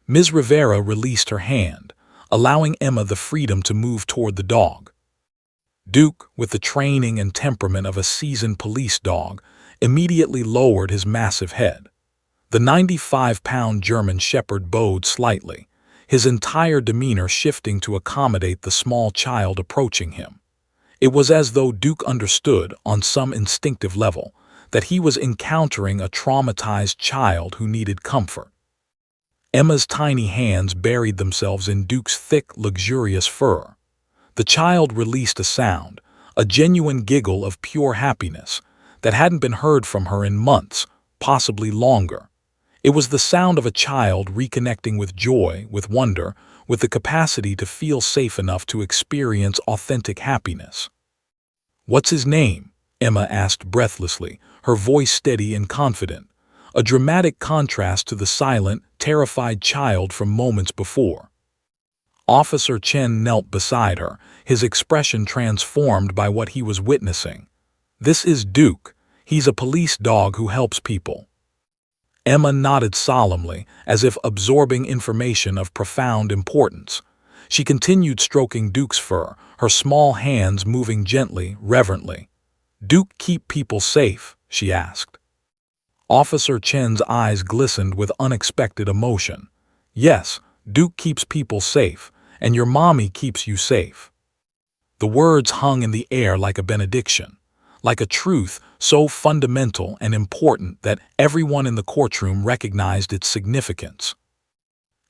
Ms. Rivera released her hand, allowing Emma the freedom to move toward the dog. Duke, with the training and temperament of a seasoned police dog, immediately lowered his massive head. The 95-pound German shepherd bowed slightly, his entire demeanor shifting to accommodate the small child approaching him. It was as though Duke understood, on some instinctive level, that he was encountering a traumatized child who needed comfort. Emma's tiny hands buried themselves in Duke's thick, luxurious fur. The child released a sound, a genuine giggle of pure happiness, that hadn't been heard from her in months, possibly longer. It was the sound of a child reconnecting with joy, with wonder, with the capacity to feel safe enough to experience authentic happiness. "What's his name?" Emma asked breathlessly, her voice steady and confident, a dramatic contrast to the silent, terrified child from moments before. Officer Chen knelt beside her, his expression transformed by what he was witnessing. "This is Duke. He's a police dog who helps people." Emma nodded solemnly, as if absorbing information of profound importance. She continued stroking Duke's fur, her small hands moving gently, reverently. "Duke keep people safe?" she asked. Officer Chen's eyes glistened with unexpected emotion. "Yes, Duke keeps people safe, and your mommy keeps you safe." The words hung in the air like a benediction, like a truth so fundamental and important that everyone in the courtroom recognized its significance.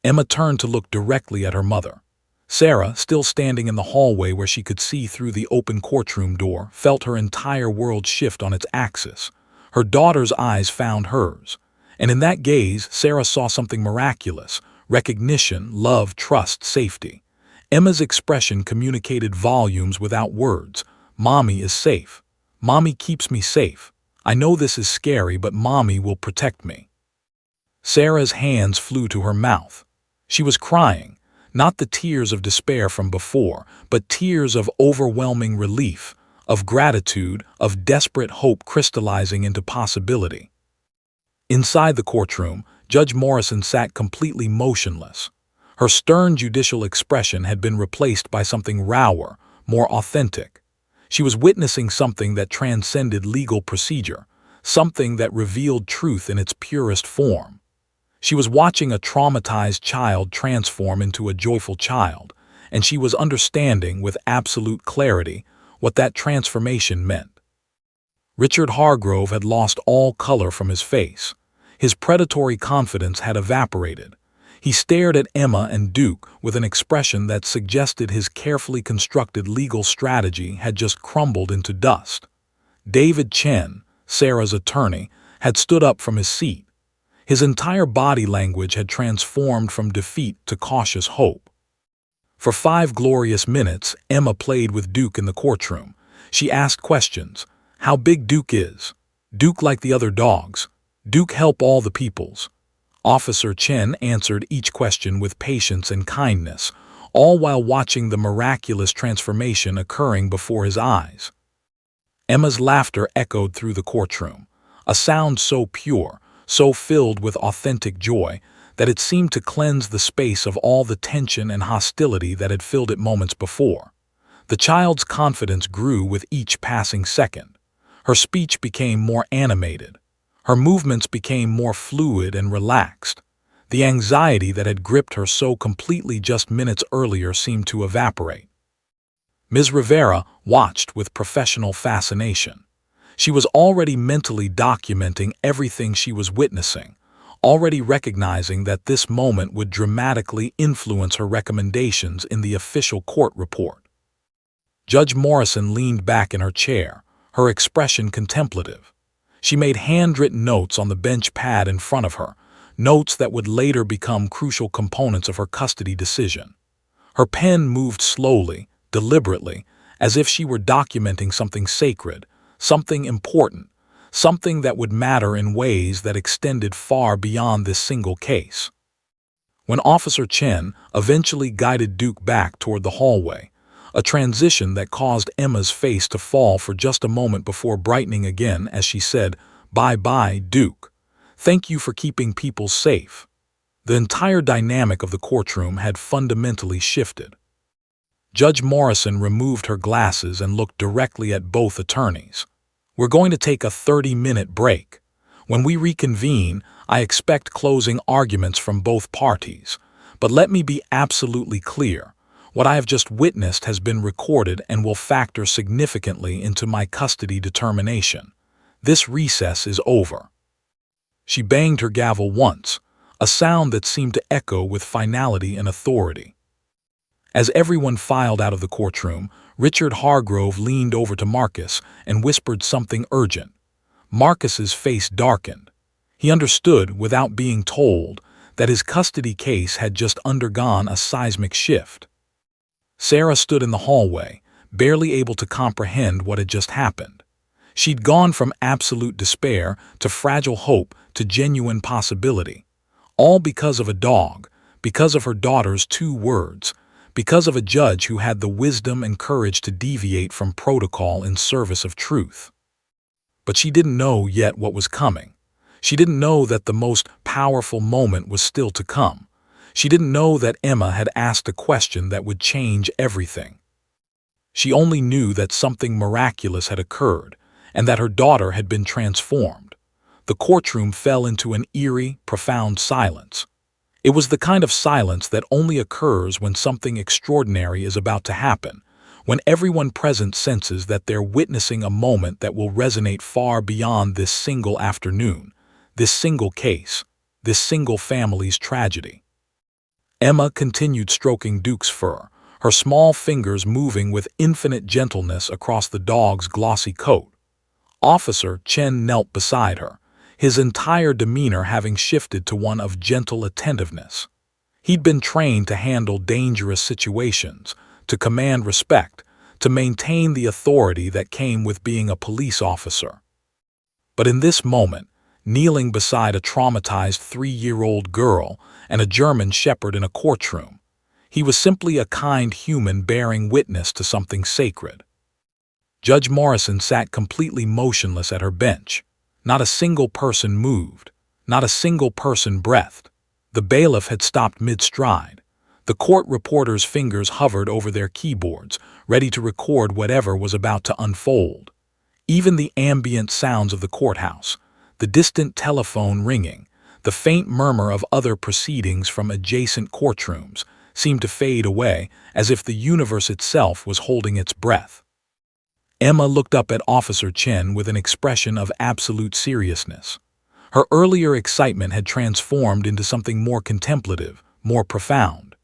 Emma turned to look directly at her mother. Sarah, still standing in the hallway where she could see through the open courtroom door, felt her entire world shift on its axis. Her daughter's eyes found hers, and in that gaze Sarah saw something miraculous: recognition, love, trust, safety. Emma's expression communicated volumes without words. "Mommy is safe. Mommy keeps me safe. I know this is scary, but Mommy will protect me." Sarah's hands flew to her mouth. She was crying, not the tears of despair from before, but tears of overwhelming relief, of gratitude, of desperate hope crystallizing into possibility. Inside the courtroom, Judge Morrison sat completely motionless. Her stern judicial expression had been replaced by something rawer, more authentic. She was witnessing something that transcended legal procedure, something that revealed truth in its purest form. She was watching a traumatized child transform into a joyful child, and she was understanding with absolute clarity what that transformation meant. Richard Hargrove had lost all color from his face. His predatory confidence had evaporated. He stared at Emma and Duke with an expression that suggested his carefully constructed legal strategy had just crumbled into dust. David Chen, Sarah's attorney, had stood up from his seat. His entire body language had transformed from defeat to cautious hope. For 5 glorious minutes, Emma played with Duke in the courtroom. She asked questions. How big Duke is? Duke like the other dogs? Duke help all the peoples? Officer Chen answered each question with patience and kindness, all while watching the miraculous transformation occurring before his eyes. Emma's laughter echoed through the courtroom, a sound so pure, so filled with authentic joy, that it seemed to cleanse the space of all the tension and hostility that had filled it moments before. The child's confidence grew with each passing second. Her speech became more animated. Her movements became more fluid and relaxed. The anxiety that had gripped her so completely just minutes earlier seemed to evaporate. Ms. Rivera watched with professional fascination. She was already mentally documenting everything she was witnessing, already recognizing that this moment would dramatically influence her recommendations in the official court report. Judge Morrison leaned back in her chair, her expression contemplative. She made handwritten notes on the bench pad in front of her, notes that would later become crucial components of her custody decision. Her pen moved slowly, deliberately, as if she were documenting something sacred, something important, something that would matter in ways that extended far beyond this single case. When Officer Chen eventually guided Duke back toward the hallway, a transition that caused Emma's face to fall for just a moment before brightening again as she said, "Bye-bye, Duke." Thank you for keeping people safe." The entire dynamic of the courtroom had fundamentally shifted. Judge Morrison removed her glasses and looked directly at both attorneys. "We're going to take a 30-minute break. When we reconvene, I expect closing arguments from both parties. But let me be absolutely clear. What I have just witnessed has been recorded and will factor significantly into my custody determination. This recess is over." She banged her gavel once, a sound that seemed to echo with finality and authority. As everyone filed out of the courtroom, Richard Hargrove leaned over to Marcus and whispered something urgent. Marcus's face darkened. He understood, without being told, that his custody case had just undergone a seismic shift. Sarah stood in the hallway, barely able to comprehend what had just happened. She'd gone from absolute despair to fragile hope to genuine possibility. All because of a dog, because of her daughter's 2 words, because of a judge who had the wisdom and courage to deviate from protocol in service of truth. But she didn't know yet what was coming. She didn't know that the most powerful moment was still to come. She didn't know that Emma had asked a question that would change everything. She only knew that something miraculous had occurred, and that her daughter had been transformed. The courtroom fell into an eerie, profound silence. It was the kind of silence that only occurs when something extraordinary is about to happen, when everyone present senses that they're witnessing a moment that will resonate far beyond this single afternoon, this single case, this single family's tragedy. Emma continued stroking Duke's fur, her small fingers moving with infinite gentleness across the dog's glossy coat. Officer Chen knelt beside her, his entire demeanor having shifted to one of gentle attentiveness. He'd been trained to handle dangerous situations, to command respect, to maintain the authority that came with being a police officer. But in this moment, kneeling beside a traumatized 3-year-old girl and a German shepherd in a courtroom, he was simply a kind human bearing witness to something sacred. Judge Morrison sat completely motionless at her bench. Not a single person moved. Not a single person breathed. The bailiff had stopped mid-stride. The court reporters' fingers hovered over their keyboards, ready to record whatever was about to unfold. Even the ambient sounds of the courthouse, the distant telephone ringing, the faint murmur of other proceedings from adjacent courtrooms, seemed to fade away, as if the universe itself was holding its breath. Emma looked up at Officer Chen with an expression of absolute seriousness. Her earlier excitement had transformed into something more contemplative, more profound.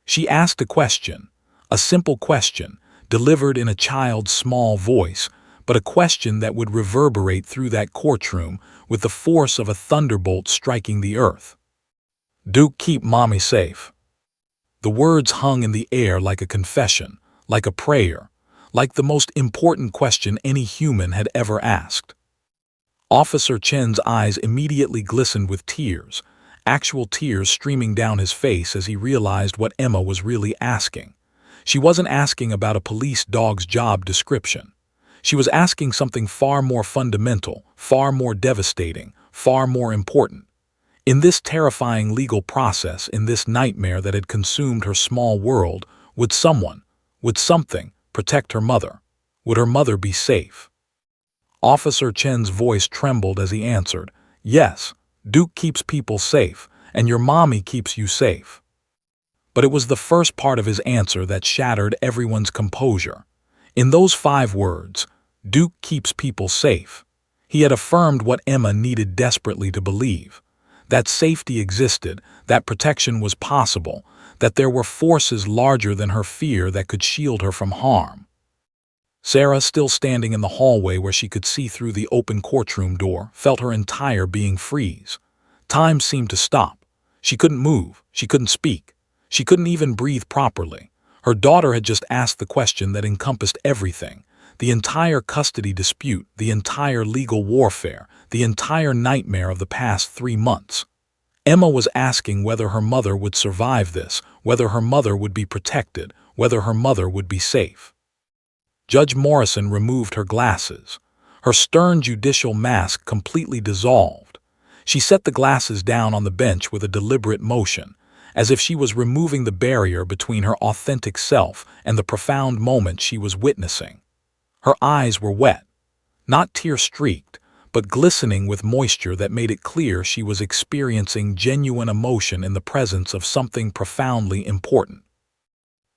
She asked a question, a simple question, delivered in a child's small voice, but a question that would reverberate through that courtroom with the force of a thunderbolt striking the earth. "Duke, keep Mommy safe." The words hung in the air like a confession, like a prayer, like the most important question any human had ever asked. Officer Chen's eyes immediately glistened with tears, actual tears streaming down his face as he realized what Emma was really asking. She wasn't asking about a police dog's job description. She was asking something far more fundamental, far more devastating, far more important. In this terrifying legal process, in this nightmare that had consumed her small world, would someone, would something, protect her mother? Would her mother be safe? Officer Chen's voice trembled as he answered, "Yes, Duke keeps people safe, and your mommy keeps you safe." But it was the first part of his answer that shattered everyone's composure. In those 5 words, "Duke keeps people safe," he had affirmed what Emma needed desperately to believe. That safety existed, that protection was possible, that there were forces larger than her fear that could shield her from harm. Sarah, still standing in the hallway where she could see through the open courtroom door, felt her entire being freeze. Time seemed to stop. She couldn't move. She couldn't speak. She couldn't even breathe properly. Her daughter had just asked the question that encompassed everything. The entire custody dispute, the entire legal warfare, the entire nightmare of the past 3 months. Emma was asking whether her mother would survive this, whether her mother would be protected, whether her mother would be safe. Judge Morrison removed her glasses. Her stern judicial mask completely dissolved. She set the glasses down on the bench with a deliberate motion, as if she was removing the barrier between her authentic self and the profound moment she was witnessing. Her eyes were wet, not tear-streaked, but glistening with moisture that made it clear she was experiencing genuine emotion in the presence of something profoundly important.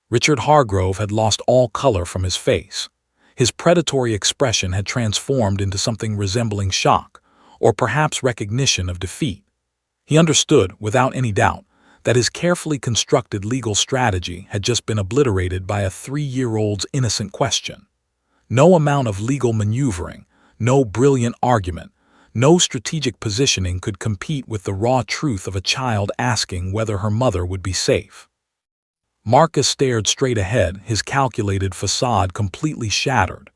Richard Hargrove had lost all color from his face. His predatory expression had transformed into something resembling shock, or perhaps recognition of defeat. He understood, without any doubt, that his carefully constructed legal strategy had just been obliterated by a 3-year-old's innocent question. No amount of legal maneuvering, no brilliant argument, no strategic positioning could compete with the raw truth of a child asking whether her mother would be safe. Marcus stared straight ahead, his calculated facade completely shattered.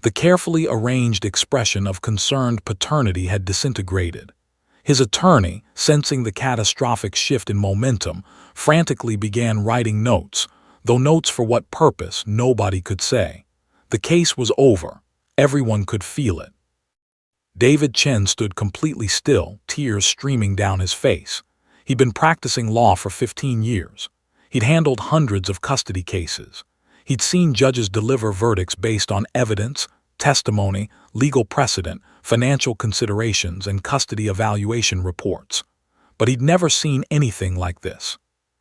The carefully arranged expression of concerned paternity had disintegrated. His attorney, sensing the catastrophic shift in momentum, frantically began writing notes, though notes for what purpose nobody could say. The case was over. Everyone could feel it. David Chen stood completely still, tears streaming down his face. He'd been practicing law for 15 years. He'd handled hundreds of custody cases. He'd seen judges deliver verdicts based on evidence, testimony, legal precedent, financial considerations, and custody evaluation reports. But he'd never seen anything like this.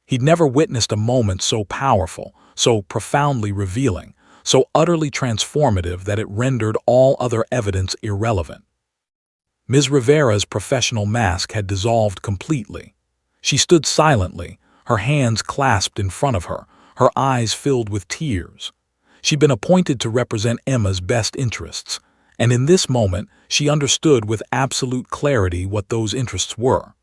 He'd never witnessed a moment so powerful, so profoundly revealing, so utterly transformative that it rendered all other evidence irrelevant. Ms. Rivera's professional mask had dissolved completely. She stood silently, her hands clasped in front of her, her eyes filled with tears. She'd been appointed to represent Emma's best interests, and in this moment she understood with absolute clarity what those interests were.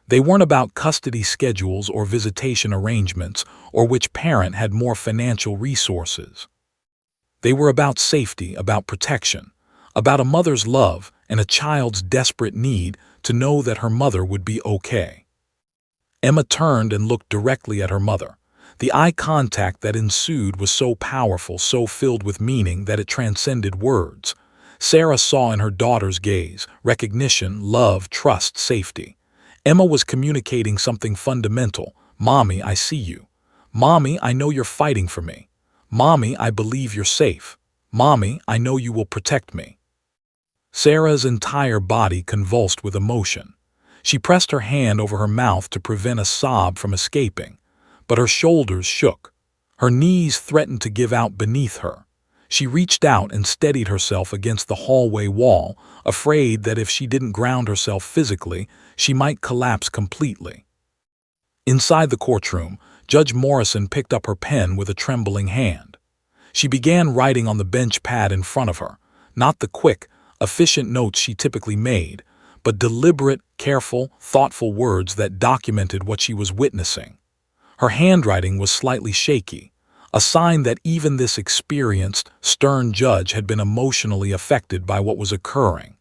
They weren't about custody schedules or visitation arrangements or which parent had more financial resources. They were about safety, about protection, about a mother's love and a child's desperate need to know that her mother would be okay. Emma turned and looked directly at her mother. The eye contact that ensued was so powerful, so filled with meaning that it transcended words. Sarah saw in her daughter's gaze recognition, love, trust, safety. Emma was communicating something fundamental. Mommy, I see you. Mommy, I know you're fighting for me. Mommy, I believe you're safe. Mommy, I know you will protect me. Sarah's entire body convulsed with emotion. She pressed her hand over her mouth to prevent a sob from escaping, but her shoulders shook. Her knees threatened to give out beneath her. She reached out and steadied herself against the hallway wall, afraid that if she didn't ground herself physically, she might collapse completely. Inside the courtroom, Judge Morrison picked up her pen with a trembling hand. She began writing on the bench pad in front of her, not the quick, efficient notes she typically made, but deliberate, careful, thoughtful words that documented what she was witnessing. Her handwriting was slightly shaky, a sign that even this experienced, stern judge had been emotionally affected by what was occurring.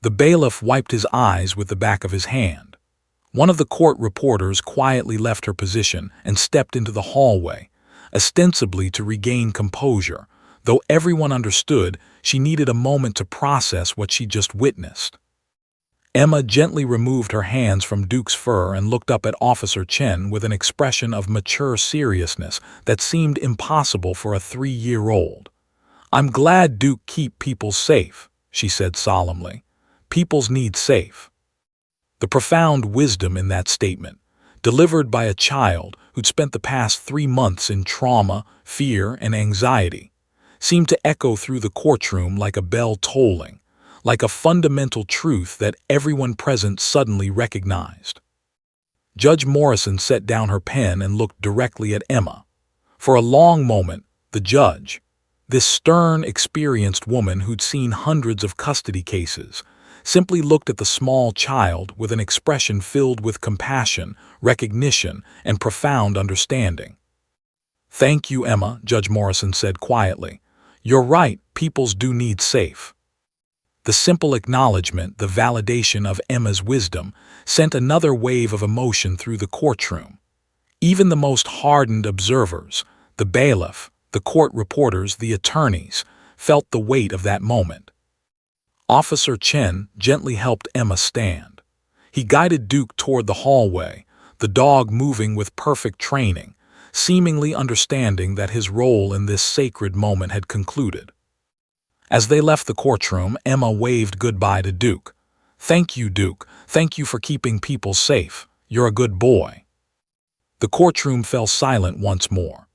The bailiff wiped his eyes with the back of his hand. One of the court reporters quietly left her position and stepped into the hallway, ostensibly to regain composure, though everyone understood she needed a moment to process what she just witnessed. Emma gently removed her hands from Duke's fur and looked up at Officer Chen with an expression of mature seriousness that seemed impossible for a 3-year-old. "I'm glad Duke keep people safe," she said solemnly. "People's need safe." The profound wisdom in that statement, delivered by a child who'd spent the past 3 months in trauma, fear, and anxiety, seemed to echo through the courtroom like a bell tolling, like a fundamental truth that everyone present suddenly recognized. Judge Morrison set down her pen and looked directly at Emma. For a long moment, the judge, this stern, experienced woman who'd seen hundreds of custody cases, simply looked at the small child with an expression filled with compassion, recognition, and profound understanding. "Thank you, Emma," Judge Morrison said quietly. "You're right, peoples do need safe." The simple acknowledgement, the validation of Emma's wisdom, sent another wave of emotion through the courtroom. Even the most hardened observers, the bailiff, the court reporters, the attorneys, felt the weight of that moment. Officer Chen gently helped Emma stand. He guided Duke toward the hallway, the dog moving with perfect training, seemingly understanding that his role in this sacred moment had concluded. As they left the courtroom, Emma waved goodbye to Duke. "Thank you, Duke. Thank you for keeping people safe. You're a good boy." The courtroom fell silent once more.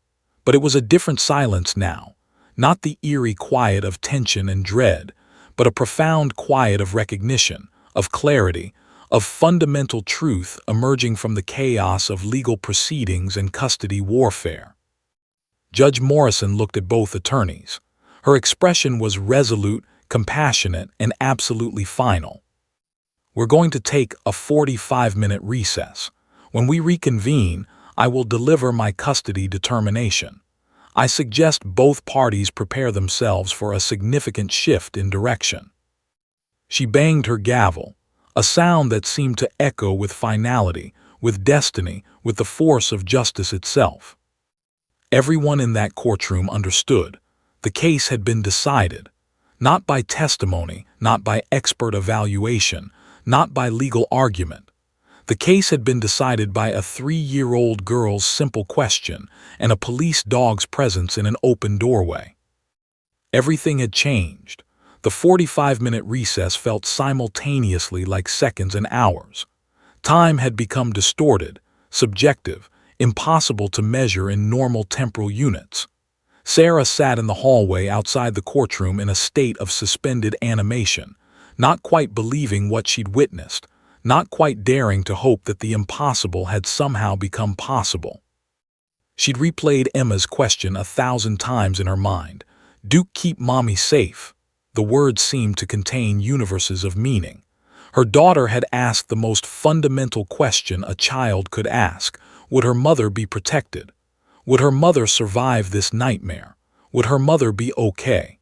But it was a different silence now, not the eerie quiet of tension and dread, but a profound quiet of recognition, of clarity, of fundamental truth emerging from the chaos of legal proceedings and custody warfare. Judge Morrison looked at both attorneys. Her expression was resolute, compassionate, and absolutely final. "We're going to take a 45-minute recess. When we reconvene, I will deliver my custody determination. I suggest both parties prepare themselves for a significant shift in direction." She banged her gavel, a sound that seemed to echo with finality, with destiny, with the force of justice itself. Everyone in that courtroom understood. The case had been decided, not by testimony, not by expert evaluation, not by legal argument. The case had been decided by a 3-year-old girl's simple question and a police dog's presence in an open doorway. Everything had changed. The 45-minute recess felt simultaneously like seconds and hours. Time had become distorted, subjective, impossible to measure in normal temporal units. Sarah sat in the hallway outside the courtroom in a state of suspended animation, not quite believing what she'd witnessed, not quite daring to hope that the impossible had somehow become possible. She'd replayed Emma's question 1,000 times in her mind. "Duke, keep mommy safe." The words seemed to contain universes of meaning. Her daughter had asked the most fundamental question a child could ask. Would her mother be protected? Would her mother survive this nightmare? Would her mother be okay?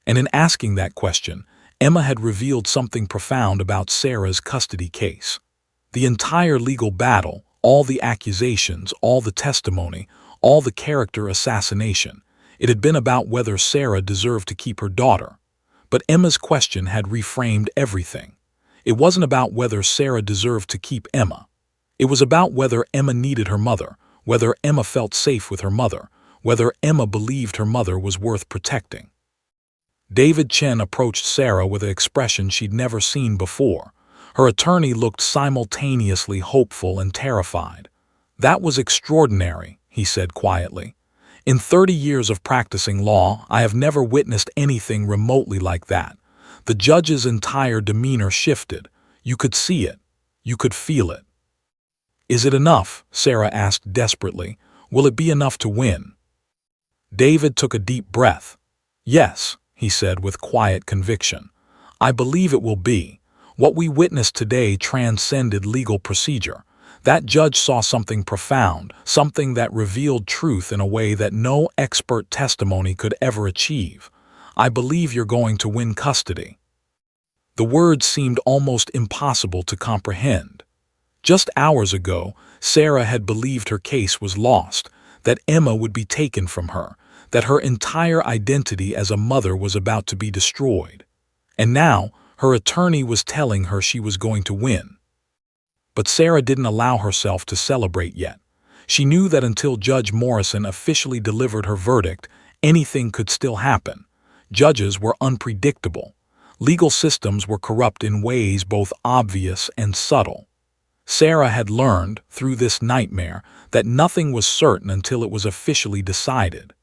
And in asking that question, Emma had revealed something profound about Sarah's custody case. The entire legal battle, all the accusations, all the testimony, all the character assassination, it had been about whether Sarah deserved to keep her daughter. But Emma's question had reframed everything. It wasn't about whether Sarah deserved to keep Emma. It was about whether Emma needed her mother, whether Emma felt safe with her mother, whether Emma believed her mother was worth protecting. David Chen approached Sarah with an expression she'd never seen before. Her attorney looked simultaneously hopeful and terrified. "That was extraordinary," he said quietly. "In 30 years of practicing law, I have never witnessed anything remotely like that." The judge's entire demeanor shifted. You could see it. You could feel it. "Is it enough?" Sarah asked desperately. "Will it be enough to win?" David took a deep breath. "Yes," he said with quiet conviction. "I believe it will be. What we witnessed today transcended legal procedure. That judge saw something profound, something that revealed truth in a way that no expert testimony could ever achieve. I believe you're going to win custody." The words seemed almost impossible to comprehend. Just hours ago, Sarah had believed her case was lost, that Emma would be taken from her, that her entire identity as a mother was about to be destroyed. And now, her attorney was telling her she was going to win. But Sarah didn't allow herself to celebrate yet. She knew that until Judge Morrison officially delivered her verdict, anything could still happen. Judges were unpredictable. Legal systems were corrupt in ways both obvious and subtle. Sarah had learned, through this nightmare, that nothing was certain until it was officially decided.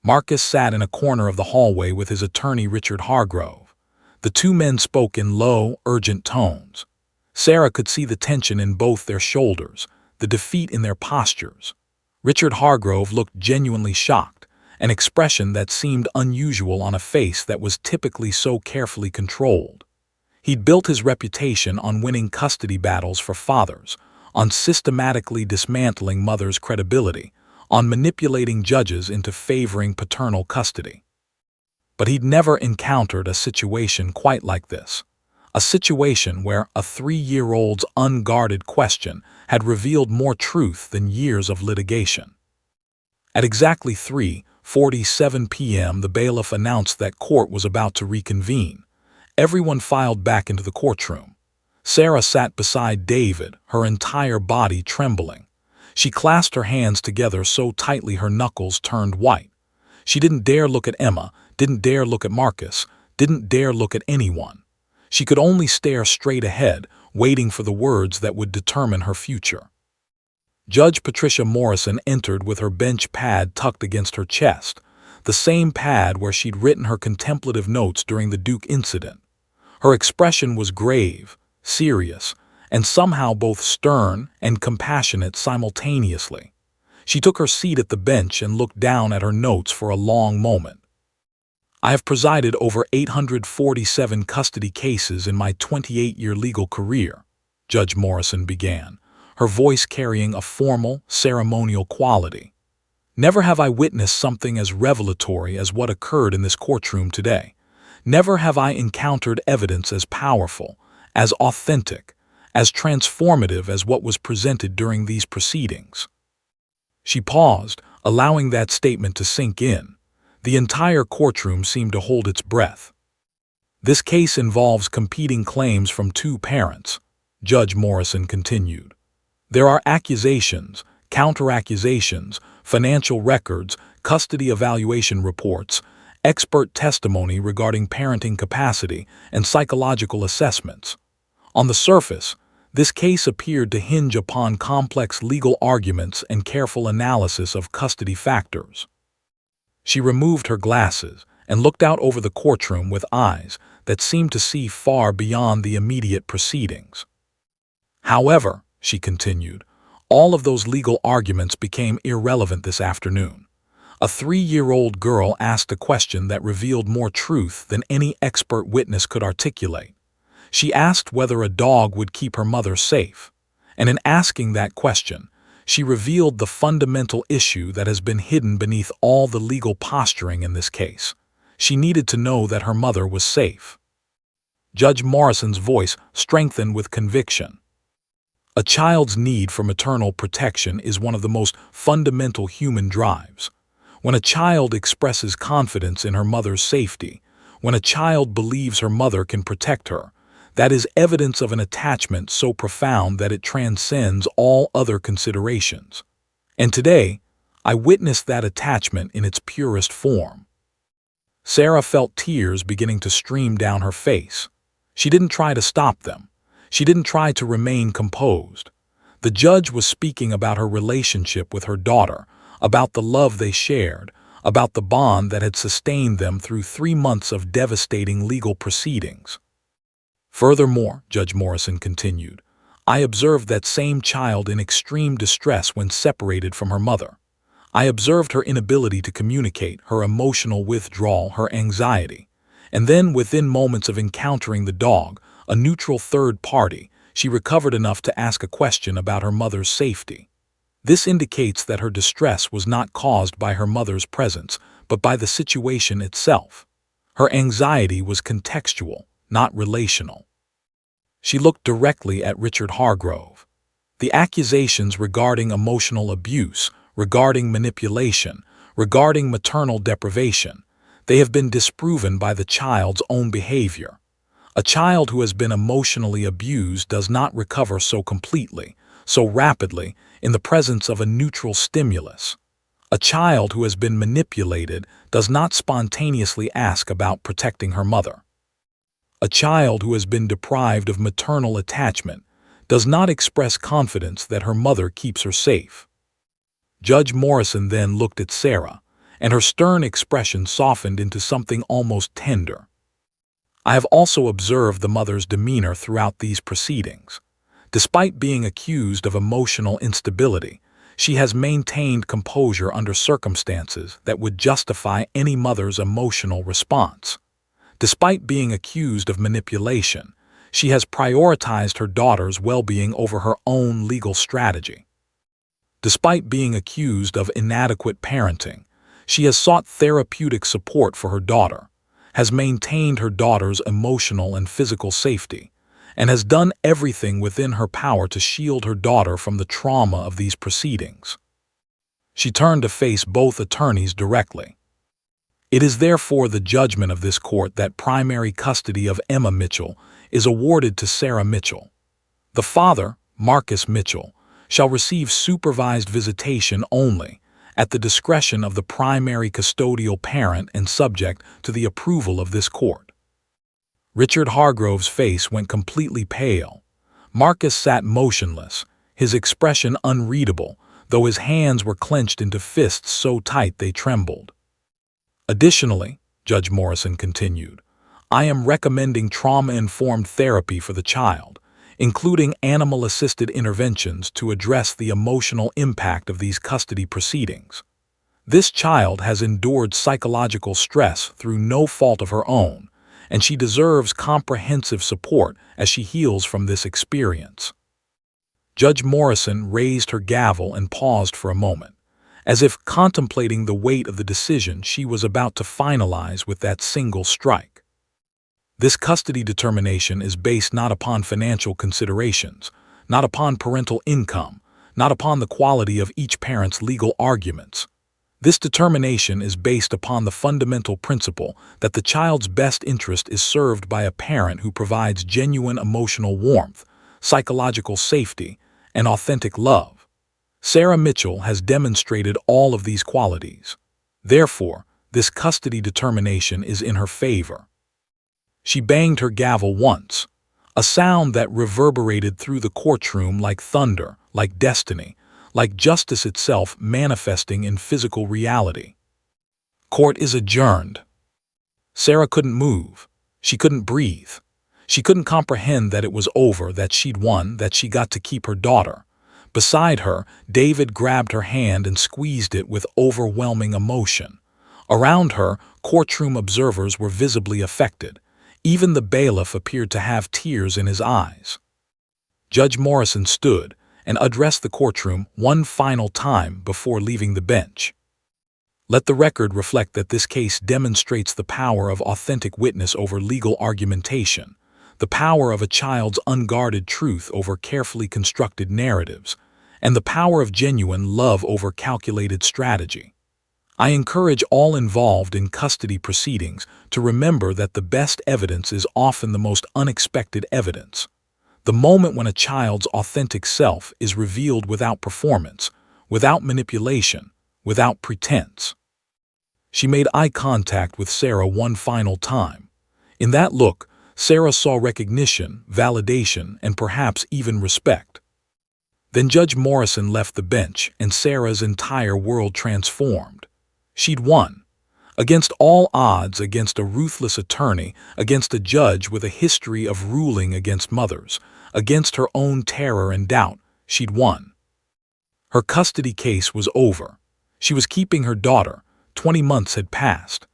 Marcus sat in a corner of the hallway with his attorney Richard Hargrove. The two men spoke in low, urgent tones. Sarah could see the tension in both their shoulders, the defeat in their postures. Richard Hargrove looked genuinely shocked, an expression that seemed unusual on a face that was typically so carefully controlled. He'd built his reputation on winning custody battles for fathers, on systematically dismantling mothers' credibility, on manipulating judges into favoring paternal custody. But he'd never encountered a situation quite like this. A situation where a 3-year-old's unguarded question had revealed more truth than years of litigation. At exactly 3:47 p.m., the bailiff announced that court was about to reconvene. Everyone filed back into the courtroom. Sarah sat beside David, her entire body trembling. She clasped her hands together so tightly her knuckles turned white. She didn't dare look at Emma, didn't dare look at Marcus, didn't dare look at anyone. She could only stare straight ahead, waiting for the words that would determine her future. Judge Patricia Morrison entered with her bench pad tucked against her chest, the same pad where she'd written her contemplative notes during the Duke incident. Her expression was grave, serious, and somehow both stern and compassionate simultaneously. She took her seat at the bench and looked down at her notes for a long moment. I have presided over 847 custody cases in my 28-year legal career, Judge Morrison began, her voice carrying a formal, ceremonial quality. Never have I witnessed something as revelatory as what occurred in this courtroom today. Never have I encountered evidence as powerful, as authentic, as transformative as what was presented during these proceedings. She paused, allowing that statement to sink in. The entire courtroom seemed to hold its breath. This case involves competing claims from two parents, Judge Morrison continued. There are accusations, counter-accusations, financial records, custody evaluation reports, expert testimony regarding parenting capacity, and psychological assessments. On the surface, this case appeared to hinge upon complex legal arguments and careful analysis of custody factors. She removed her glasses and looked out over the courtroom with eyes that seemed to see far beyond the immediate proceedings. However, she continued, all of those legal arguments became irrelevant this afternoon. A 3-year-old girl asked a question that revealed more truth than any expert witness could articulate. She asked whether a dog would keep her mother safe, and in asking that question, she revealed the fundamental issue that has been hidden beneath all the legal posturing in this case. She needed to know that her mother was safe. Judge Morrison's voice strengthened with conviction. A child's need for maternal protection is one of the most fundamental human drives. When a child expresses confidence in her mother's safety, when a child believes her mother can protect her, that is evidence of an attachment so profound that it transcends all other considerations. And today, I witnessed that attachment in its purest form. Sarah felt tears beginning to stream down her face. She didn't try to stop them. She didn't try to remain composed. The judge was speaking about her relationship with her daughter, about the love they shared, about the bond that had sustained them through 3 months of devastating legal proceedings. Furthermore, Judge Morrison continued, I observed that same child in extreme distress when separated from her mother. I observed her inability to communicate, her emotional withdrawal, her anxiety. And then, within moments of encountering the dog, a neutral third party, she recovered enough to ask a question about her mother's safety. This indicates that her distress was not caused by her mother's presence, but by the situation itself. Her anxiety was contextual, not relational. She looked directly at Richard Hargrove. The accusations regarding emotional abuse, regarding manipulation, regarding maternal deprivation, they have been disproven by the child's own behavior. A child who has been emotionally abused does not recover so completely, so rapidly, in the presence of a neutral stimulus. A child who has been manipulated does not spontaneously ask about protecting her mother. A child who has been deprived of maternal attachment does not express confidence that her mother keeps her safe. Judge Morrison then looked at Sarah, and her stern expression softened into something almost tender. I have also observed the mother's demeanor throughout these proceedings. Despite being accused of emotional instability, she has maintained composure under circumstances that would justify any mother's emotional response. Despite being accused of manipulation, she has prioritized her daughter's well-being over her own legal strategy. Despite being accused of inadequate parenting, she has sought therapeutic support for her daughter, has maintained her daughter's emotional and physical safety, and has done everything within her power to shield her daughter from the trauma of these proceedings. She turned to face both attorneys directly. It is therefore the judgment of this court that primary custody of Emma Mitchell is awarded to Sarah Mitchell. The father, Marcus Mitchell, shall receive supervised visitation only, at the discretion of the primary custodial parent and subject to the approval of this court. Richard Hargrove's face went completely pale. Marcus sat motionless, his expression unreadable, though his hands were clenched into fists so tight they trembled. Additionally, Judge Morrison continued, I am recommending trauma-informed therapy for the child, including animal-assisted interventions to address the emotional impact of these custody proceedings. This child has endured psychological stress through no fault of her own, and she deserves comprehensive support as she heals from this experience. Judge Morrison raised her gavel and paused for a moment, as if contemplating the weight of the decision she was about to finalize with that single strike. This custody determination is based not upon financial considerations, not upon parental income, not upon the quality of each parent's legal arguments. This determination is based upon the fundamental principle that the child's best interest is served by a parent who provides genuine emotional warmth, psychological safety, and authentic love. Sarah Mitchell has demonstrated all of these qualities. Therefore, this custody determination is in her favor. She banged her gavel once, a sound that reverberated through the courtroom like thunder, like destiny, like justice itself manifesting in physical reality. Court is adjourned. Sarah couldn't move. She couldn't breathe. She couldn't comprehend that it was over, that she'd won, that she got to keep her daughter. Beside her, David grabbed her hand and squeezed it with overwhelming emotion. Around her, courtroom observers were visibly affected. Even the bailiff appeared to have tears in his eyes. Judge Morrison stood and addressed the courtroom one final time before leaving the bench. Let the record reflect that this case demonstrates the power of authentic witness over legal argumentation, the power of a child's unguarded truth over carefully constructed narratives, and the power of genuine love over calculated strategy. I encourage all involved in custody proceedings to remember that the best evidence is often the most unexpected evidence. The moment when a child's authentic self is revealed without performance, without manipulation, without pretense. She made eye contact with Sarah one final time. In that look, Sarah saw recognition, validation, and perhaps even respect. Then Judge Morrison left the bench and Sarah's entire world transformed. She'd won. Against all odds, against a ruthless attorney, against a judge with a history of ruling against mothers, against her own terror and doubt, she'd won. Her custody case was over. She was keeping her daughter. 20 months had passed.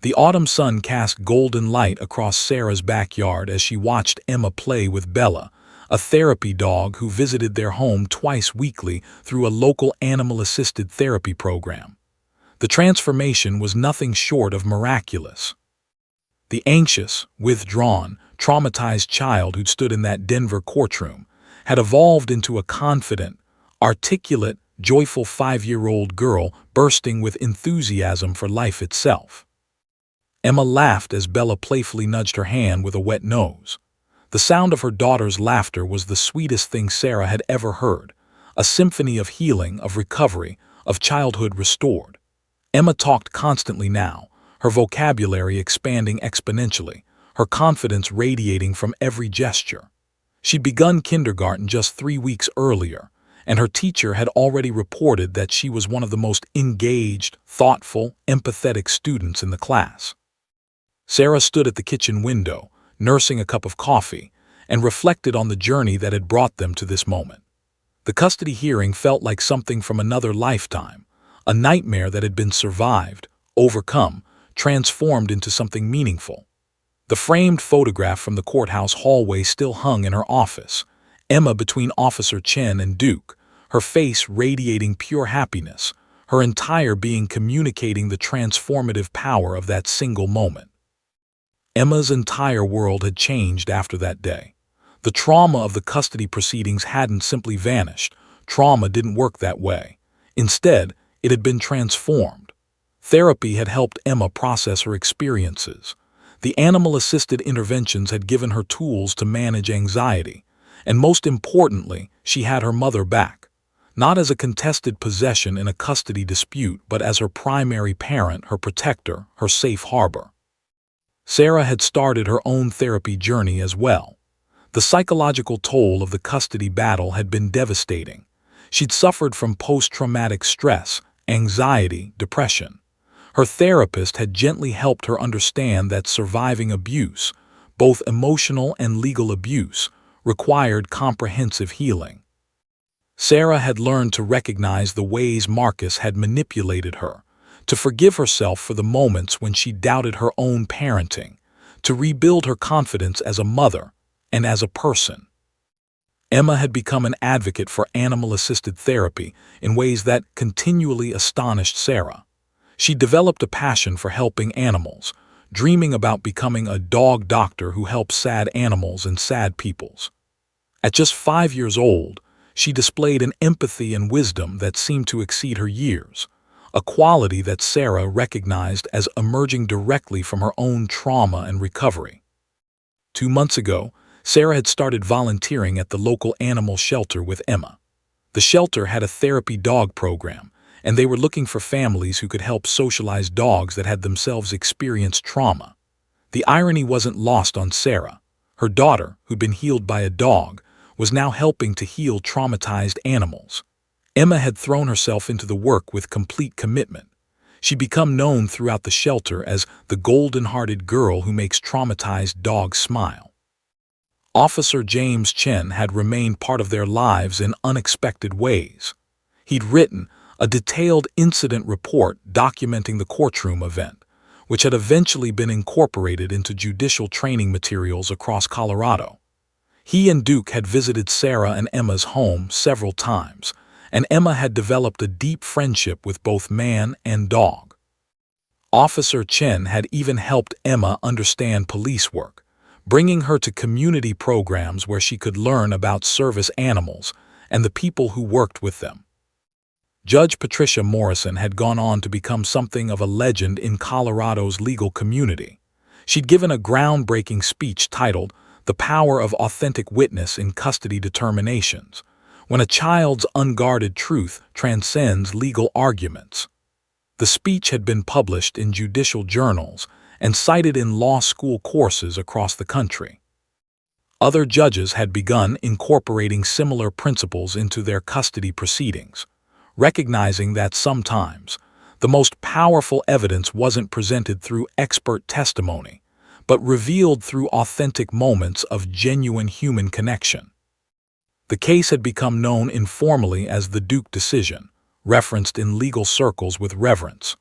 The autumn sun cast golden light across Sarah's backyard as she watched Emma play with Bella, a therapy dog who visited their home twice weekly through a local animal-assisted therapy program. The transformation was nothing short of miraculous. The anxious, withdrawn, traumatized child who'd stood in that Denver courtroom had evolved into a confident, articulate, joyful 5-year-old girl bursting with enthusiasm for life itself. Emma laughed as Bella playfully nudged her hand with a wet nose. The sound of her daughter's laughter was the sweetest thing Sarah had ever heard, a symphony of healing, of recovery, of childhood restored. Emma talked constantly now, her vocabulary expanding exponentially, her confidence radiating from every gesture. She'd begun kindergarten just 3 weeks earlier, and her teacher had already reported that she was one of the most engaged, thoughtful, empathetic students in the class. Sarah stood at the kitchen window, nursing a cup of coffee, and reflected on the journey that had brought them to this moment. The custody hearing felt like something from another lifetime, a nightmare that had been survived, overcome, transformed into something meaningful. The framed photograph from the courthouse hallway still hung in her office, Emma between Officer Chen and Duke, her face radiating pure happiness, her entire being communicating the transformative power of that single moment. Emma's entire world had changed after that day. The trauma of the custody proceedings hadn't simply vanished. Trauma didn't work that way. Instead, it had been transformed. Therapy had helped Emma process her experiences. The animal-assisted interventions had given her tools to manage anxiety, And most importantly, she had her mother back, not as a contested possession in a custody dispute, but as her primary parent, her protector, her safe harbor. Sarah had started her own therapy journey as well. The psychological toll of the custody battle had been devastating. She'd suffered from post-traumatic stress, anxiety, depression. Her therapist had gently helped her understand that surviving abuse, both emotional and legal abuse, required comprehensive healing. Sarah had learned to recognize the ways Marcus had manipulated her, to forgive herself for the moments when she doubted her own parenting, to rebuild her confidence as a mother and as a person. Emma had become an advocate for animal-assisted therapy in ways that continually astonished Sarah. She developed a passion for helping animals, dreaming about becoming a dog doctor who helps sad animals and sad peoples. At just 5 years old, she displayed an empathy and wisdom that seemed to exceed her years, a quality that Sarah recognized as emerging directly from her own trauma and recovery. 2 months ago, Sarah had started volunteering at the local animal shelter with Emma. The shelter had a therapy dog program, and they were looking for families who could help socialize dogs that had themselves experienced trauma. The irony wasn't lost on Sarah. Her daughter, who'd been healed by a dog, was now helping to heal traumatized animals. Emma had thrown herself into the work with complete commitment. She'd become known throughout the shelter as the golden-hearted girl who makes traumatized dogs smile. Officer James Chen had remained part of their lives in unexpected ways. He'd written a detailed incident report documenting the Courtroom event, which had eventually been incorporated into judicial training materials across Colorado. He and Duke had visited Sarah and Emma's home several times, and Emma had developed a deep friendship with both man and dog. Officer Chen had even helped Emma understand police work, bringing her to community programs where she could learn about service animals and the people who worked with them. Judge Patricia Morrison had gone on to become something of a legend in Colorado's legal community. She'd given a groundbreaking speech titled "The Power of Authentic Witness in Custody Determinations," when a child's unguarded truth transcends legal arguments. The speech had been published in judicial journals and cited in law school courses across the country. Other judges had begun incorporating similar principles into their custody proceedings, recognizing that sometimes the most powerful evidence wasn't presented through expert testimony, but revealed through authentic moments of genuine human connection. The case had become known informally as the Duke decision, referenced in legal circles with reverence.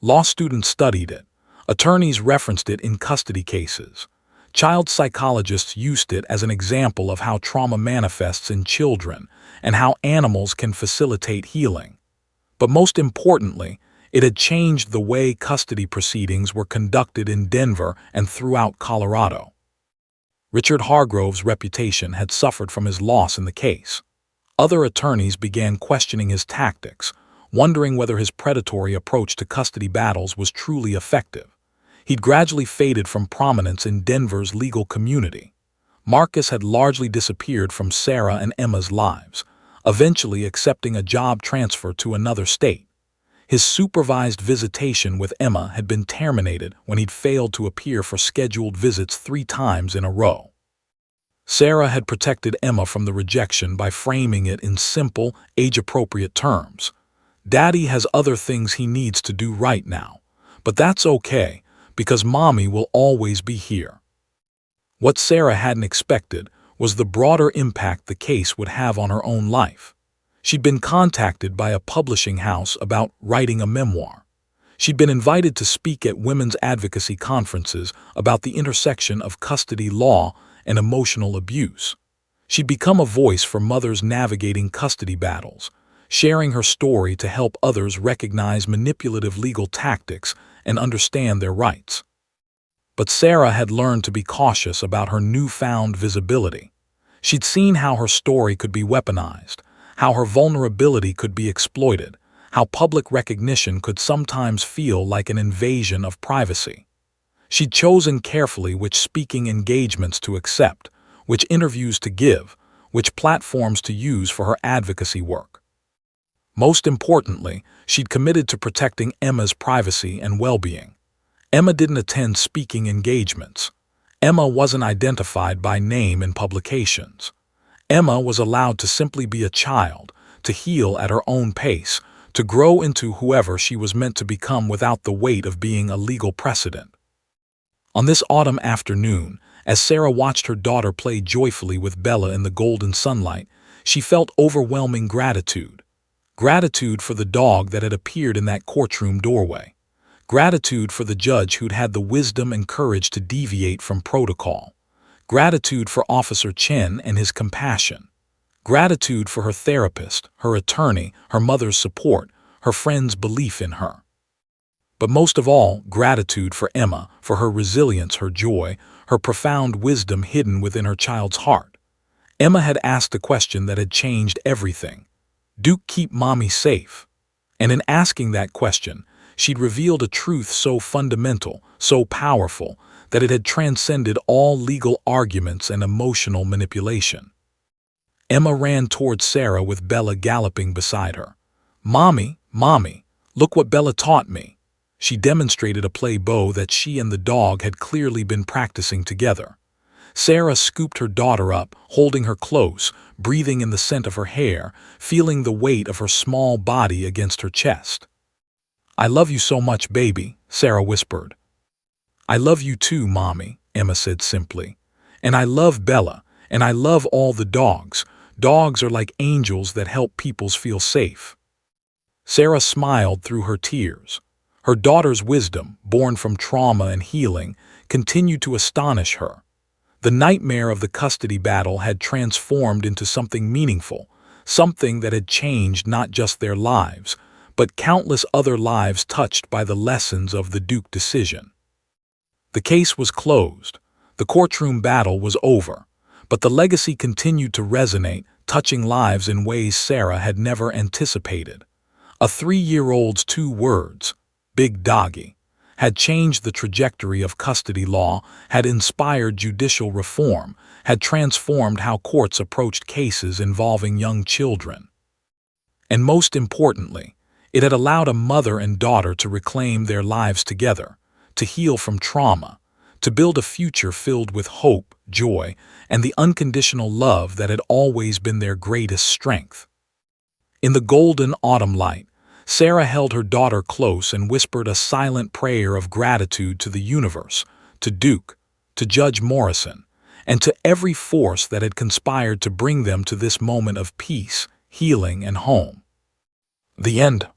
Law students studied it. Attorneys referenced it in custody cases. Child psychologists used it as an example of how trauma manifests in children and how animals can facilitate healing. But most importantly, it had changed the way custody proceedings were conducted in Denver and throughout Colorado. Richard Hargrove's reputation had suffered from his loss in the case. Other attorneys began questioning his tactics, wondering whether his predatory approach to custody battles was truly effective. He'd gradually faded from prominence in Denver's legal community. Marcus had largely disappeared from Sarah and Emma's lives, eventually accepting a job transfer to another state. His supervised visitation with Emma had been terminated when he'd failed to appear for scheduled visits 3 times in a row. Sarah had protected Emma from the rejection by framing it in simple, age-appropriate terms. "Daddy has other things he needs to do right now, but that's okay, because Mommy will always be here." What Sarah hadn't expected was the broader impact the case would have on her own life. She'd been contacted by a publishing house about writing a memoir. She'd been invited to speak at women's advocacy conferences about the intersection of custody law and emotional abuse. She'd become a voice for mothers navigating custody battles, sharing her story to help others recognize manipulative legal tactics and understand their rights. But Sarah had learned to be cautious about her newfound visibility. She'd seen how her story could be weaponized, how her vulnerability could be exploited, how public recognition could sometimes feel like an invasion of privacy. She'd chosen carefully which speaking engagements to accept, which interviews to give, which platforms to use for her advocacy work. Most importantly, she'd committed to protecting Emma's privacy and well-being. Emma didn't attend speaking engagements. Emma wasn't identified by name in publications. Emma was allowed to simply be a child, to heal at her own pace, to grow into whoever she was meant to become without the weight of being a legal precedent. On this autumn afternoon, as Sarah watched her daughter play joyfully with Bella in the golden sunlight, she felt overwhelming gratitude. Gratitude for the dog that had appeared in that courtroom doorway. Gratitude for the judge who'd had the wisdom and courage to deviate from protocol. Gratitude for Officer Chen and his compassion. Gratitude for her therapist, her attorney, her mother's support, her friends' belief in her. But most of all, gratitude for Emma, for her resilience, her joy, her profound wisdom hidden within her child's heart. Emma had asked a question that had changed everything. Do keep mommy safe? And in asking that question, she'd revealed a truth so fundamental, so powerful, that it had transcended all legal arguments and emotional manipulation. Emma ran towards Sarah with Bella galloping beside her. Mommy, Mommy, look what Bella taught me. She demonstrated a play bow that she and the dog had clearly been practicing together. Sarah scooped her daughter up, holding her close, breathing in the scent of her hair, feeling the weight of her small body against her chest. I love you so much, baby, Sarah whispered. I love you too, Mommy, Emma said simply. And I love Bella, and I love all the dogs. Dogs are like angels that help people feel safe. Sarah smiled through her tears. Her daughter's wisdom, born from trauma and healing, continued to astonish her. The nightmare of the custody battle had transformed into something meaningful, something that had changed not just their lives, but countless other lives touched by the lessons of the Duke decision. The case was closed. The courtroom battle was over, but the legacy continued to resonate, touching lives in ways Sarah had never anticipated. A 3-year-old's 2 words, Big Doggy, had changed the trajectory of custody law, had inspired judicial reform, had transformed how courts approached cases involving young children. And most importantly, it had allowed a mother and daughter to reclaim their lives together, to heal from trauma, to build a future filled with hope, joy, and the unconditional love that had always been their greatest strength. In the golden autumn light, Sarah held her daughter close and whispered a silent prayer of gratitude to the universe, to Duke, to Judge Morrison, and to every force that had conspired to bring them to this moment of peace, healing, and home. The end.